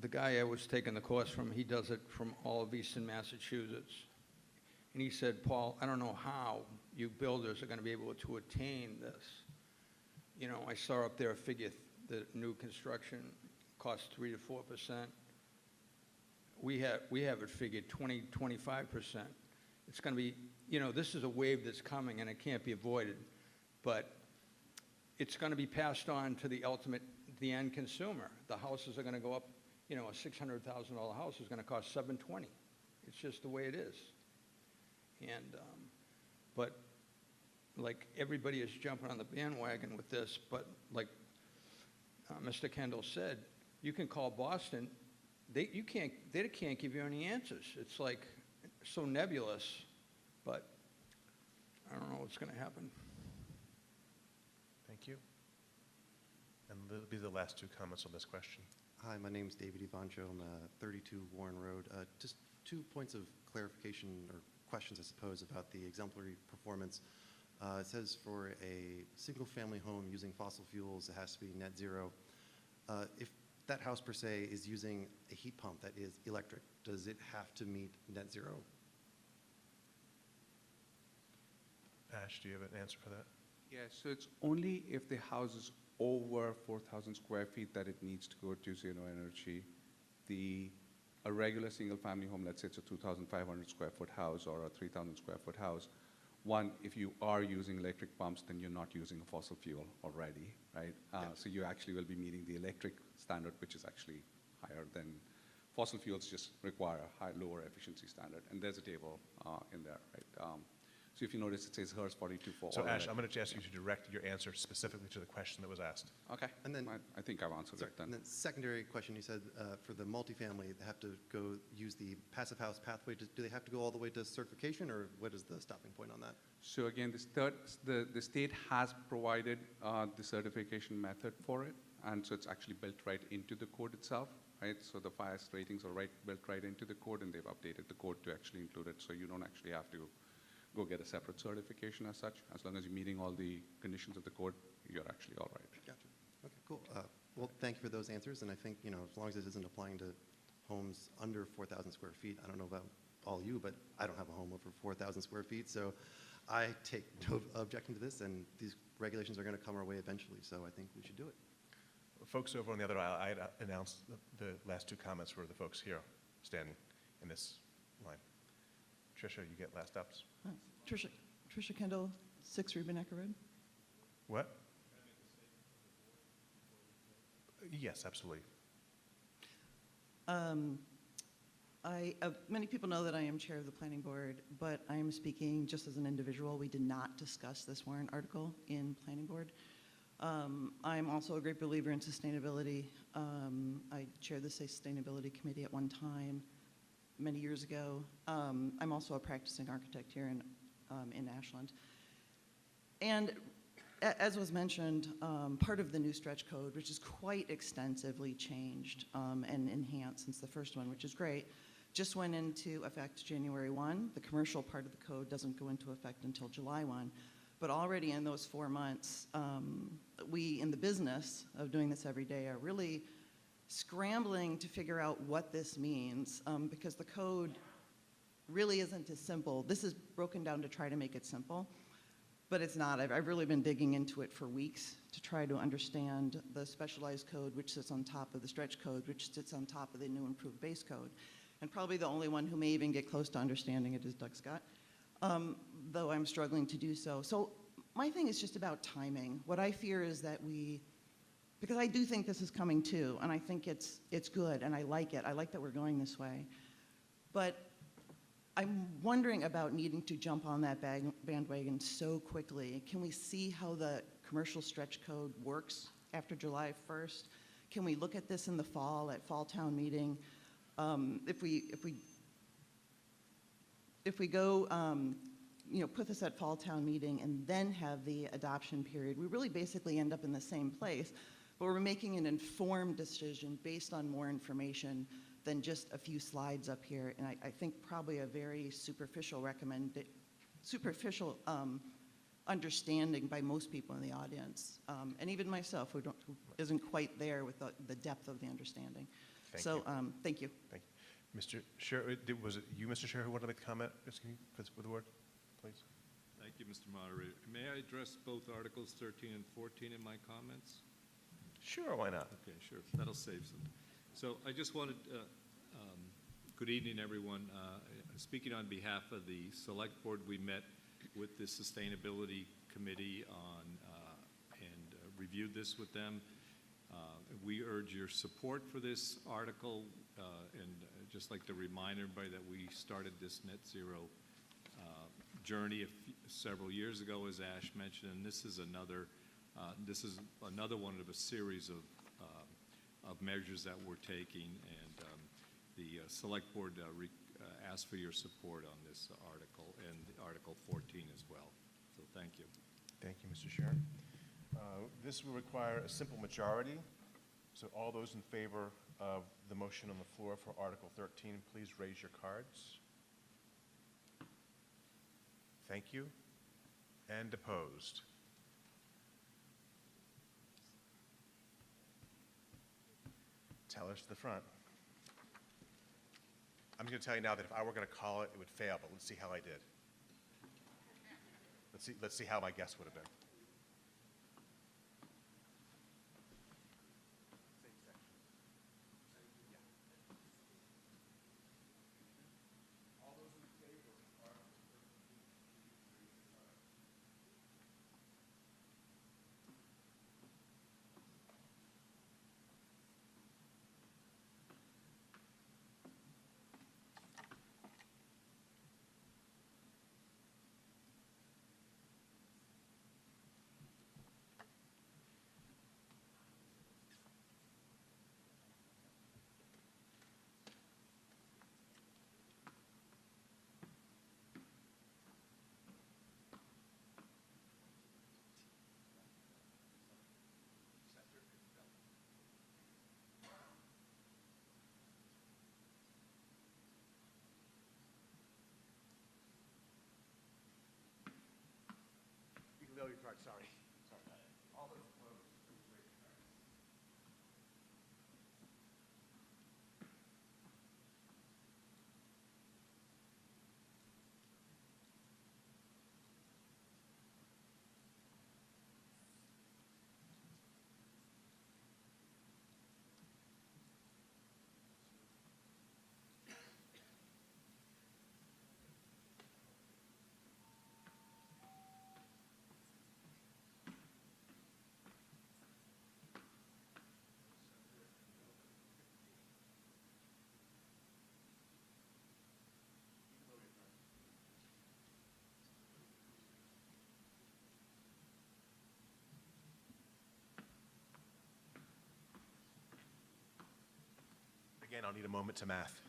the guy I was taking the course from, he does it from all of Eastern Massachusetts. And he said, Paul, I don't know how you builders are going to be able to attain this. You know, I saw up there a figure that new construction costs 3 to 4%. We have it figured 20, 25%. It's going to be, this is a wave that's coming and it can't be avoided. But it's going to be passed on to the end consumer. The houses are going to go up, a $600,000 house is going to cost $720,000. It's just the way it is. And, but like everybody is jumping on the bandwagon with this, but like Mr. Kendall said, you can call Boston, they can't give you any answers. It's like so nebulous, but I don't know what's going to happen.
Thank you. And that'll be the last two comments on this question.
Hi, my name's David Ivancho. I'm 32 Warren Road. Just 2 points of clarification or questions, I suppose, about the exemplary performance. It says for a single-family home using fossil fuels, it has to be net zero. If that house, per se, is using a heat pump that is electric, does it have to meet net zero?
Ash, do you have an answer for that?
Yeah, so it's only if the house is over 4,000 square feet that it needs to go to zero energy. A regular single-family home, let's say it's a 2,500 square foot house or a 3,000 square foot house, one, if you are using electric pumps, then you're not using a fossil fuel already, right? So you actually will be meeting the electric standard, which is actually higher than fossil fuels. Just require a lower efficiency standard. And there's a table in there, right? So if you notice, it says HERS 42 for
So
all
Ash,
electric.
I'm going to ask you to direct your answer specifically to the question that was asked.
Okay.
And then
I think I've answered it then.
And then secondary question, you said for the multifamily, they have to go use the passive house pathway. Do they have to go all the way to certification, or what is the stopping point on that?
So again, the state has provided the certification method for it, and so it's actually built right into the code itself, right? So the fire ratings are built right into the code, and they've updated the code to actually include it, so you don't actually have to go get a separate certification as such. As long as you're meeting all the conditions of the code, you're actually all right.
Gotcha. Okay, cool. Well, thank you for those answers, and I think, as long as this isn't applying to homes under 4,000 square feet, I don't know about all you, but I don't have a home over 4,000 square feet, so I take no objection to this, and these regulations are going to come our way eventually, so I think we should do it.
Folks over on the other aisle, I had announced the last two comments for the folks here standing in this line. Tricia, you get last ups.
Tricia Kendall, 6 Rubenecker Road.
What? Yes, absolutely.
Many people know that I am chair of the planning board, but I am speaking just as an individual. We did not discuss this warrant article in planning board. I'm also a great believer in sustainability. I chaired the sustainability committee at one time many years ago. I'm also a practicing architect here in Ashland. And as was mentioned, part of the new stretch code, which is quite extensively changed and enhanced since the first one, which is great, just went into effect January 1. The commercial part of the code doesn't go into effect until July 1. But already in those 4 months, we in the business of doing this every day are really scrambling to figure out what this means because the code really isn't as simple. This is broken down to try to make it simple, but it's not. I've really been digging into it for weeks to try to understand the specialized code, which sits on top of the stretch code, which sits on top of the new improved base code. And probably the only one who may even get close to understanding it is Doug Scott. Though I'm struggling to do so. So my thing is just about timing. What I fear is that because I do think this is coming too, and I think it's good, and I like it. I like that we're going this way. But I'm wondering about needing to jump on that bandwagon so quickly. Can we see how the commercial stretch code works after July 1st? Can we look at this in the fall at fall town meeting? If we go, put this at fall town meeting and then have the adoption period, we really basically end up in the same place, but we're making an informed decision based on more information than just a few slides up here. And I think probably a very superficial understanding by most people in the audience, and even myself, who isn't quite there with the depth of the understanding. Thank you.
Thank you. Mr. Sher, was it you, Mr. Sher, who wanted to make a comment with the word, please?
Thank you, Mr. Moderator. May I address both Articles 13 and 14 in my comments?
Sure, why not?
Okay, sure. That'll save some. So I just wanted, good evening, everyone. Speaking on behalf of the Select Board, we met with the Sustainability Committee and reviewed this with them. We urge your support for this article, and just like to remind everybody that we started this net zero journey several years ago, as Ash mentioned, and this is another one of a series of measures that we're taking, and the Select Board asks for your support on this article and Article 14 as well. So thank you.
Thank you, Mr. Sharon. This will require a simple majority. So all those in favor of the motion on the floor for Article 13, please raise your cards. Thank you. And opposed? Tellers to the front. I'm going to tell you now that if I were going to call it, it would fail, but let's see how I did. Let's see how my guess would have been. Again, I'll need a moment to math.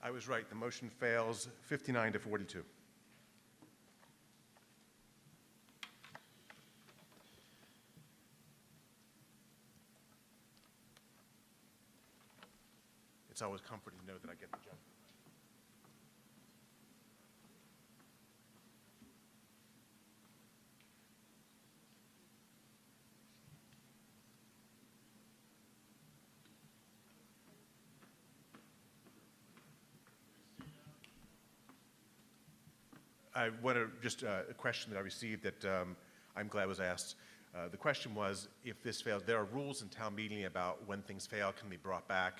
I was right. The motion fails 59 to 42. It's always comforting to know that I get the jump. I want to just a question that I received that I'm glad was asked. The question was, if this fails, there are rules in town meeting about when things fail, can be brought back.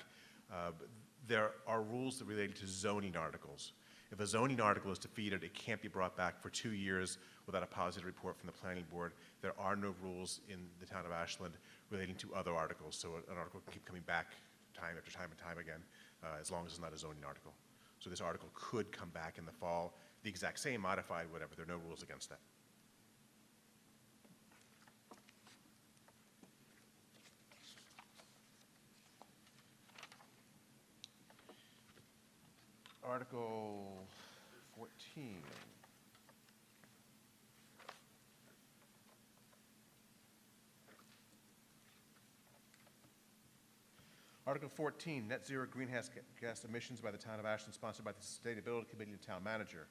There are rules that relate to zoning articles. If a zoning article is defeated, it can't be brought back for 2 years without a positive report from the planning board. There are no rules in the town of Ashland relating to other articles, so an article can keep coming back time after time and time again, as long as it's not a zoning article. So this article could come back in the fall, the exact same, modified, whatever. There are no rules against that. Article 14. Article 14, net zero greenhouse gas emissions by the town of Ashland, sponsored by the Sustainability Committee and Town Manager.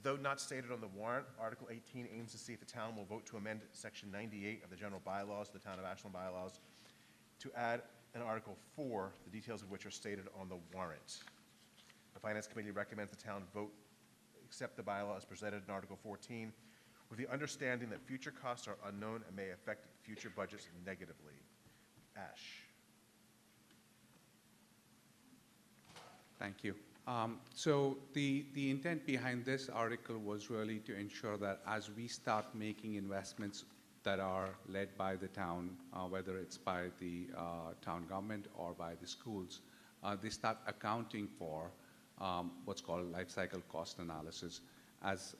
Though not stated on the warrant, Article 18 aims to see if the town will vote to amend Section 98 of the general bylaws, the town of Ashland bylaws, to add an Article 4, the details of which are stated on the warrant. The Finance Committee recommends the town vote accept the bylaw as presented in Article 14, with the understanding that future costs are unknown and may affect future budgets negatively. Ash.
Thank you. So the intent behind this article was really to ensure that as we start making investments that are led by the town, whether it's by the town government or by the schools, they start accounting for what's called life cycle cost analysis. As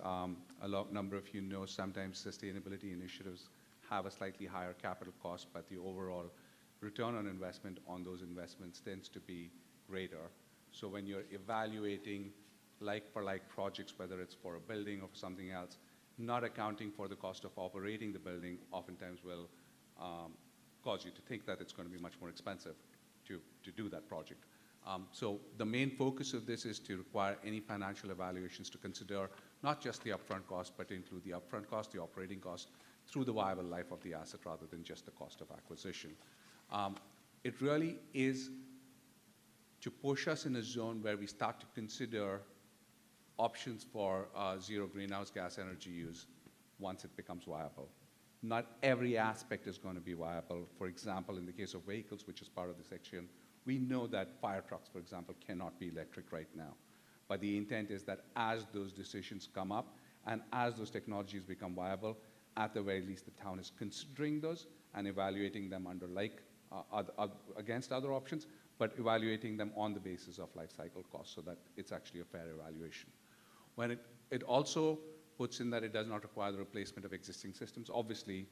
number of you know, sometimes sustainability initiatives have a slightly higher capital cost, but the overall return on investment on those investments tends to be greater. So when you're evaluating like-for-like projects, whether it's for a building or for something else, not accounting for the cost of operating the building oftentimes will cause you to think that it's going to be much more expensive to do that project. So the main focus of this is to require any financial evaluations to consider not just the upfront cost, but to include the upfront cost, the operating cost, through the viable life of the asset rather than just the cost of acquisition. It really is to push us in a zone where we start to consider options for zero greenhouse gas energy use once it becomes viable. Not every aspect is going to be viable. For example, in the case of vehicles, which is part of the section, we know that fire trucks, for example, cannot be electric right now. But the intent is that as those decisions come up and as those technologies become viable, at the very least, the town is considering those and evaluating them under against other options, but evaluating them on the basis of life cycle costs so that it's actually a fair evaluation. When it also puts in that it does not require the replacement of existing systems. Obviously,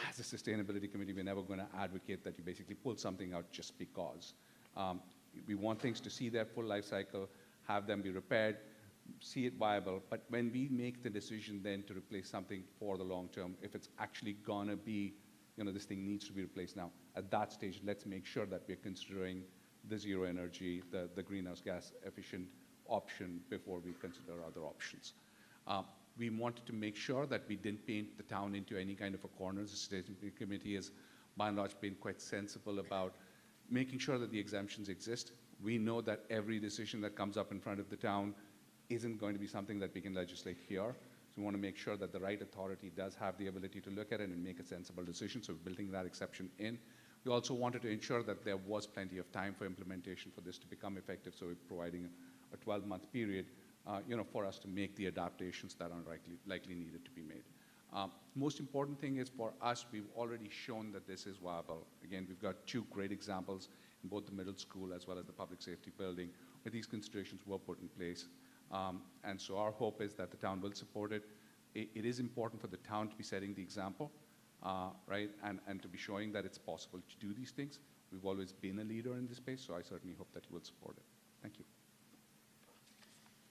as a sustainability committee, we're never going to advocate that you basically pull something out just because. We want things to see their full life cycle, have them be repaired, see it viable, but when we make the decision then to replace something for the long term, if it's actually going to be, this thing needs to be replaced now, at that stage, let's make sure that we're considering the zero energy, the greenhouse gas efficient option before we consider other options. We wanted to make sure that we didn't paint the town into any kind of a corner. The Sustainability Committee has, by and large, been quite sensible about making sure that the exemptions exist. We know that every decision that comes up in front of the town isn't going to be something that we can legislate here. So we want to make sure that the right authority does have the ability to look at it and make a sensible decision, so we're building that exception in. We also wanted to ensure that there was plenty of time for implementation for this to become effective, so we're providing a 12-month period for us to make the adaptations that are likely needed to be made. Most important thing is for us, we've already shown that this is viable. Again, we've got two great examples in both the middle school as well as the public safety building where these considerations were put in place. And so our hope is that the town will support it. It is important for the town to be setting the example, right, and to be showing that it's possible to do these things. We've always been a leader in this space, so I certainly hope that you will support it. Thank you.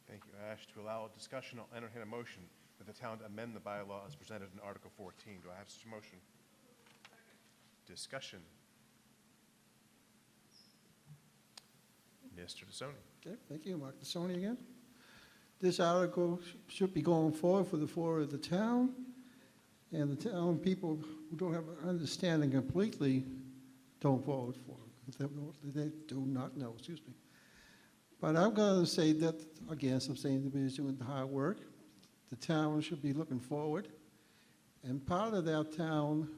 Thank you, Ash. To allow discussion, I'll entertain a motion that the town amend the bylaw as presented in Article 14. Do I have such a motion? Discussion. Mr. DeSoni.
Okay, thank you, Mark DeSoni again. This article should be going forward for the floor of the town, and the town people who don't have an understanding completely don't vote for it. They do not know, excuse me. But I'm going to say that, again, sustainability is doing the hard work. The town should be looking forward. And part of that town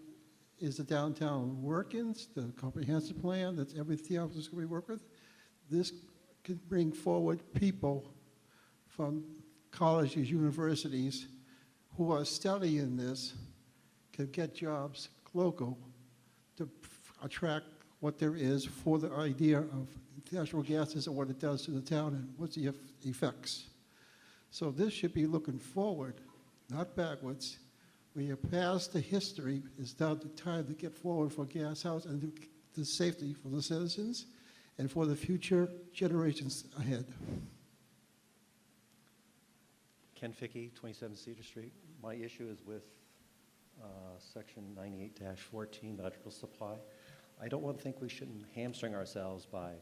is the downtown workings, the comprehensive plan that everything else is going to be worked with. This can bring forward people from colleges, universities who are studying this, can get jobs local to attract what there is for the idea of natural gases and what it does to the town and what's the effects. So this should be looking forward, not backwards. We have passed the history. It's now the time to get forward for gas house and the safety for the citizens and for the future generations ahead.
Ken Fickey, 27 Cedar Street. My issue is with section 98-14, electrical supply. I don't think we shouldn't hamstring ourselves by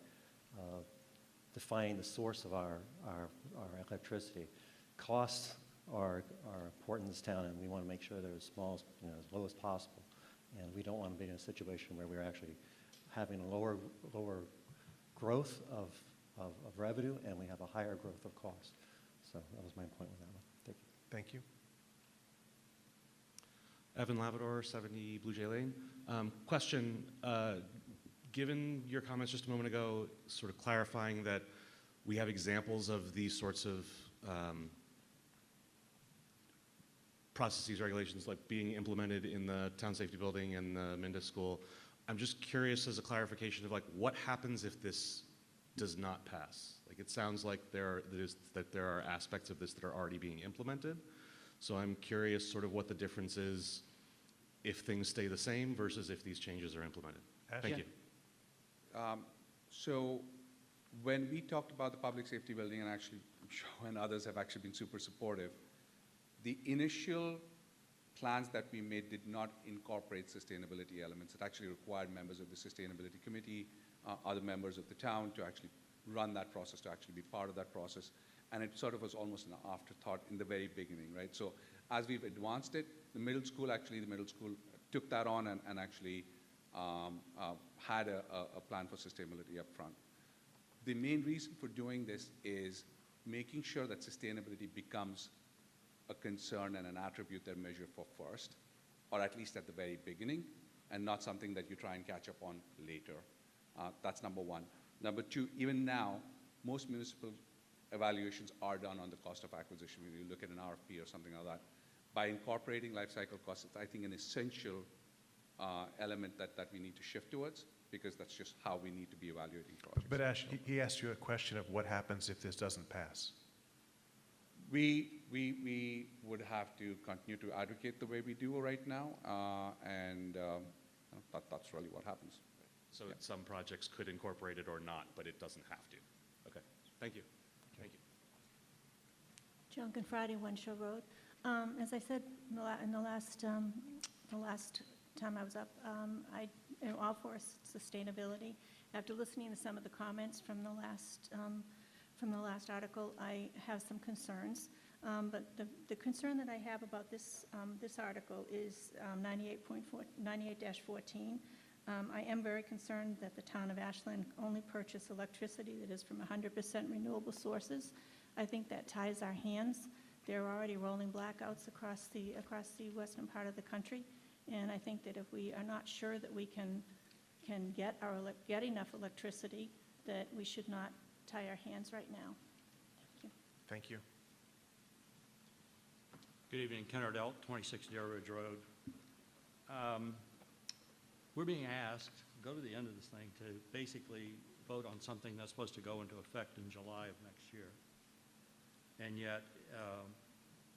defining the source of our electricity. Costs are important in this town, and we want to make sure they're as small as, as low as possible. And we don't want to be in a situation where we're actually having a lower growth of revenue, and we have a higher growth of cost. So that was my point with that one. Thank you.
Thank you.
Evan Lavador, 70 Blue Jay Lane. Question, given your comments just a moment ago, sort of clarifying that we have examples of these sorts of processes, regulations, like being implemented in the Town Safety Building and the Minda School, I'm just curious as a clarification of like what happens if this does not pass? Like it sounds like there are aspects of this that are already being implemented. So I'm curious sort of what the difference is if things stay the same versus if these changes are implemented. Thank you.
So when we talked about the public safety building, and actually Joe and others have actually been super supportive, the initial plans that we made did not incorporate sustainability elements. It actually required members of the sustainability committee, other members of the town to actually run that process, to actually be part of that process. And it sort of was almost an afterthought in the very beginning, right? So as we've advanced it, the middle school took that on and actually had a plan for sustainability up front. The main reason for doing this is making sure that sustainability becomes a concern and an attribute they're measured for first, or at least at the very beginning, and not something that you try and catch up on later. That's number one. Number two, even now, most municipal evaluations are done on the cost of acquisition when you look at an RFP or something like that. By incorporating life cycle costs, it's, I think, an essential element that we need to shift towards, because that's just how we need to be evaluating projects.
But Ash, he asked you a question of what happens if this doesn't pass.
We would have to continue to advocate the way we do right now, and that's really what happens.
So some projects could incorporate it or not, but it doesn't have to. Okay, thank you. Thank you.
Joan Confrati, One Show Road. As I said in the last time I was up, I am all for sustainability. After listening to some of the comments from the last article, I have some concerns. But the concern that I have about this article is 98-14. I am very concerned that the town of Ashland only purchase electricity that is from 100% renewable sources. I think that ties our hands. There are already rolling blackouts across the western part of the country, and I think that if we are not sure that we can get enough electricity, that we should not tie our hands right now.
Thank you.
Good evening, Ken Ardell, 26 Deer Ridge Road. We're being asked, go to the end of this thing, to basically vote on something that's supposed to go into effect in July of next year. and yet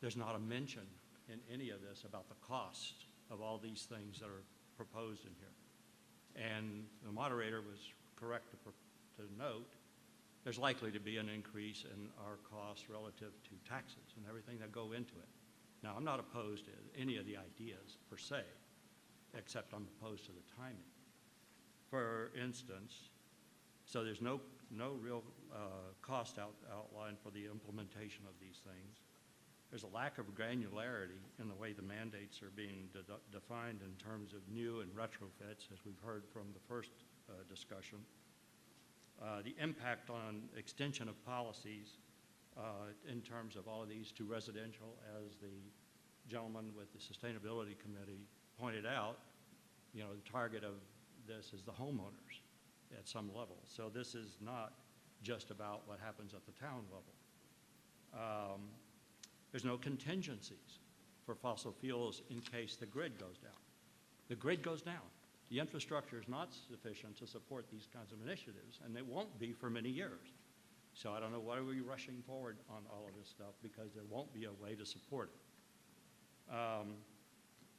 there's not a mention in any of this about the cost of all these things that are proposed in here. And the moderator was correct to note there's likely to be an increase in our costs relative to taxes and everything that go into it. Now, I'm not opposed to any of the ideas per se, except I'm opposed to the timing. For instance, so there's no real cost outline for the implementation of these things. There's a lack of granularity in the way the mandates are being defined in terms of new and retrofits, as we've heard from the first discussion. The impact on extension of policies in terms of all of these to residential, as the gentleman with the Sustainability Committee pointed out, you know, the target of this is the homeowners at some level. So this is not just about what happens at the town level. There's no contingencies for fossil fuels in case the grid goes down. The grid goes down. The infrastructure is not sufficient to support these kinds of initiatives, and it won't be for many years. So I don't know why are we rushing forward on all of this stuff, because there won't be a way to support it.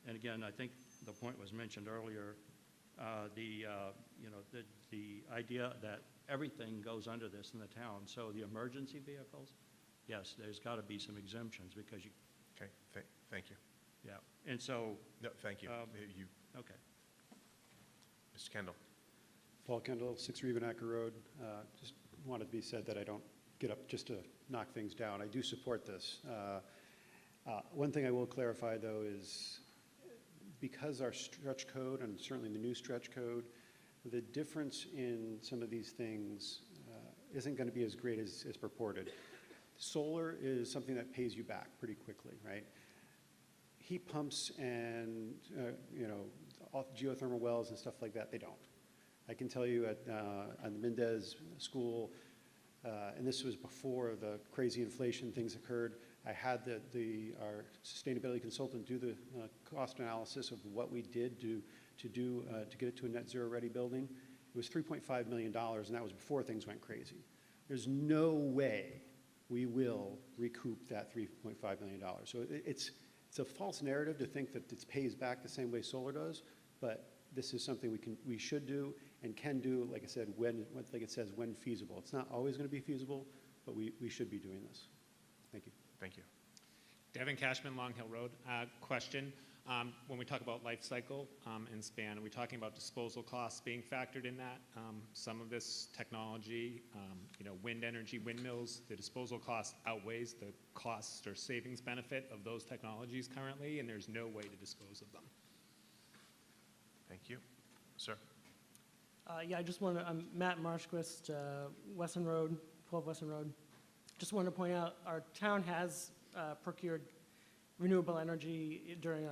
And again, I think the point was mentioned earlier, the idea that everything goes under this in the town. So the emergency vehicles, yes, there's got to be some exemptions because you.
Okay, thank you.
Yeah, and so.
No, thank you.
Okay.
Mr. Kendall.
Paul Kendall, 6 Rebenacker Road. Just wanted to be said that I don't get up just to knock things down. I do support this. One thing I will clarify, though, is because our stretch code, and certainly the new stretch code, the difference in some of these things isn't going to be as great as purported. Solar is something that pays you back pretty quickly, right? Heat pumps and geothermal wells and stuff like that, they don't. I can tell you at the Mendez School, and this was before the crazy inflation things occurred, I had our sustainability consultant do the cost analysis of what we did to get it to a net zero ready building. It was $3.5 million, and that was before things went crazy. There's no way we will recoup that $3.5 million. So it's a false narrative to think that it pays back the same way solar does, but this is something we should do and can do, like I said, like it says, when feasible. It's not always going to be feasible, but we should be doing this. Thank you.
Thank you.
Devin Cashman, Long Hill Road. Question, when we talk about life cycle and span, are we talking about disposal costs being factored in that? Some of this technology, wind energy, windmills, the disposal cost outweighs the cost or savings benefit of those technologies currently, and there's no way to dispose of them.
Thank you. Sir.
Yeah, I just want to, I'm Matt Marshquist, Wesson Road, 12 Wesson Road. Just wanted to point out our town has procured renewable energy during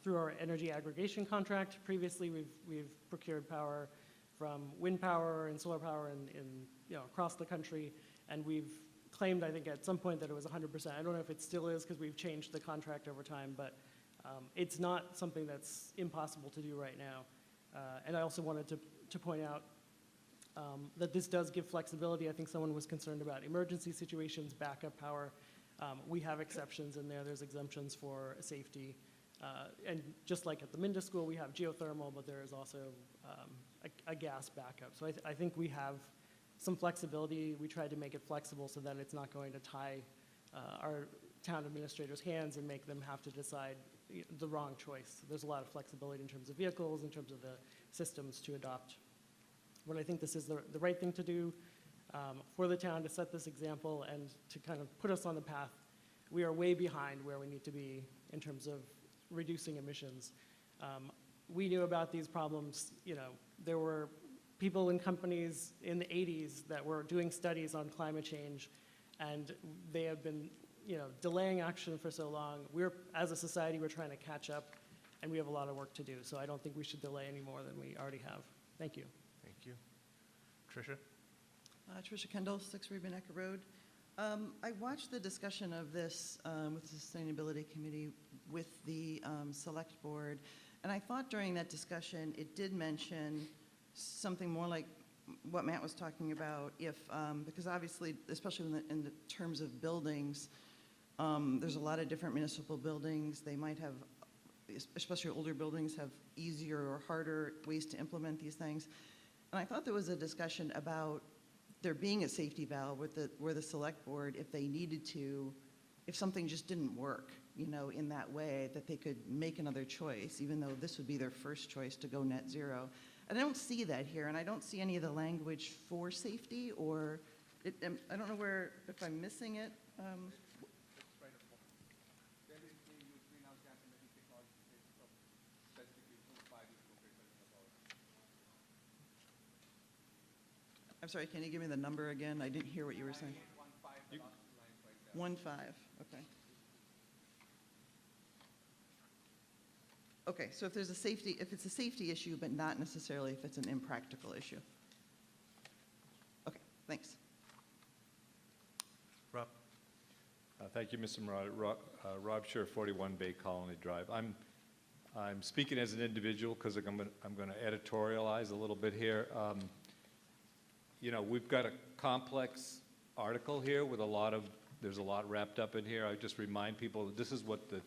through our energy aggregation contract. Previously, we've procured power from wind power and solar power across the country, and we've claimed, I think, at some point that it was 100%. I don't know if it still is because we've changed the contract over time, but it's not something that's impossible to do right now. And I also wanted to point out that this does give flexibility. I think someone was concerned about emergency situations, backup power. We have exceptions in there. There's exemptions for safety. And just like at the Mendez School, we have geothermal, but there is also a gas backup. So I think we have some flexibility. We tried to make it flexible so that it's not going to tie our town administrators' hands and make them have to decide the wrong choice. There's a lot of flexibility in terms of vehicles, in terms of the systems to adopt. But I think this is the right thing to do for the town to set this example and to kind of put us on the path. We are way behind where we need to be in terms of reducing emissions. We knew about these problems, there were people and companies in the 80s that were doing studies on climate change, and they have been delaying action for so long. As a society, we're trying to catch up, and we have a lot of work to do. So I don't think we should delay any more than we already have. Thank you.
Thank you. Tricia?
Tricia Kendall, 6 Rebenacker Road. I watched the discussion of this with the Sustainability Committee with the Select Board, and I thought during that discussion it did mention something more like what Matt was talking about, if, because obviously, especially in the terms of buildings, there's a lot of different municipal buildings. They might have, especially older buildings, have easier or harder ways to implement these things. And I thought there was a discussion about there being a safety valve where the select board, if they needed to, if something just didn't work, you know, in that way, that they could make another choice, even though this would be their first choice to go net zero. And I don't see that here, and I don't see any of the language for safety, or I don't know where, if I'm missing it. I'm sorry, can you give me the number again? I didn't hear what you were saying. 1.5, okay. Okay, so if there's a safety, if it's a safety issue, but not necessarily if it's an impractical issue. Okay, thanks.
Rob?
Thank you, Mr. Murad. Rob Scher, 41 Bay Colony Drive. I'm speaking as an individual because I'm going to editorialize a little bit here. You know, we've got a complex article here with there's a lot wrapped up in here. I just remind people that this is what the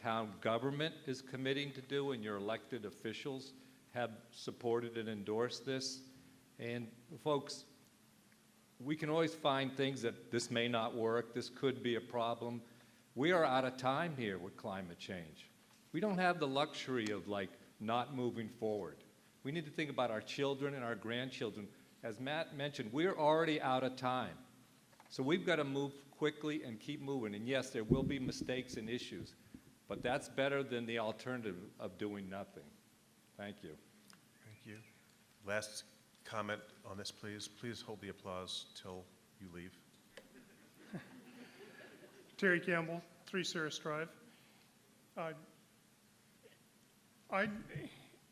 town government is committing to do, and your elected officials have supported and endorsed this. And folks, we can always find things that this may not work, this could be a problem. We are out of time here with climate change. We don't have the luxury of like not moving forward. We need to think about our children and our grandchildren. As Matt mentioned, we're already out of time. So we've got to move quickly and keep moving. And yes, there will be mistakes and issues, but that's better than the alternative of doing nothing. Thank you.
Thank you. Last comment on this, please. Please hold the applause till you leave.
Terry Campbell, 3 Ceres Drive. I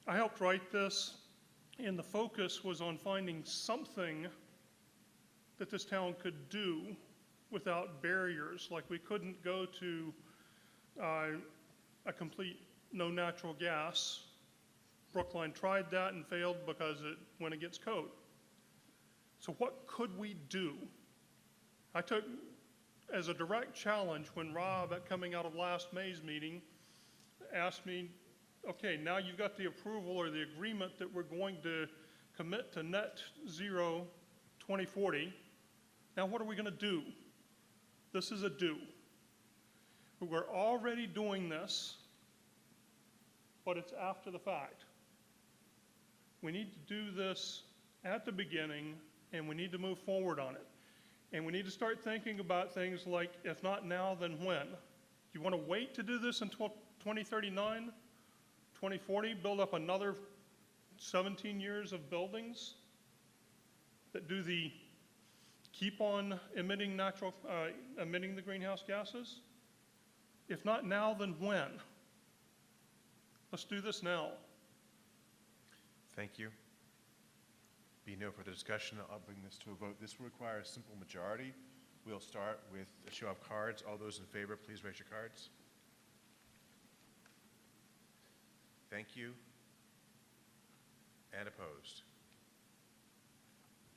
helped write this, and the focus was on finding something that this town could do without barriers. Like we couldn't go to a complete no natural gas. Brookline tried that and failed because it went against code. So what could we do? I took as a direct challenge when Rob, coming out of last May's meeting, asked me, okay, now you've got the approval or the agreement that we're going to commit to net zero 2040. Now what are we going to do? This is a do. We're already doing this, but it's after the fact. We need to do this at the beginning, and we need to move forward on it. And we need to start thinking about things like, if not now, then when? Do you want to wait to do this until 2039, 2040, build up another 17 years of buildings that do the keep on emitting emitting the greenhouse gases? If not now, then when? Let's do this now.
Thank you. Be no further discussion. I'll bring this to a vote. This will require a simple majority. We'll start with a show of cards. All those in favor, please raise your cards. Thank you. And opposed?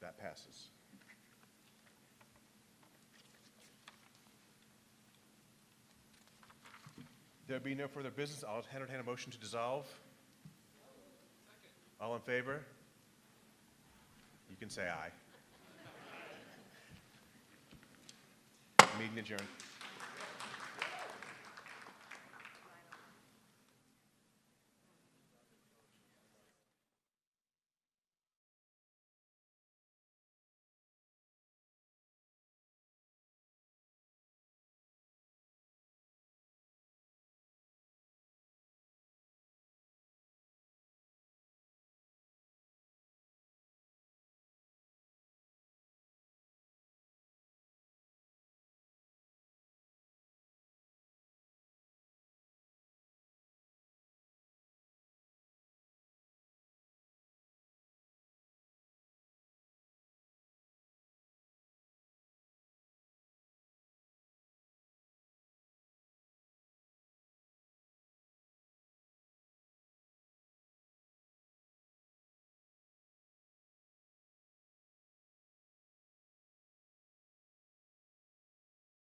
That passes. There be no further business. I'll entertain a motion to dissolve. All in favor? You can say aye. Meeting adjourned.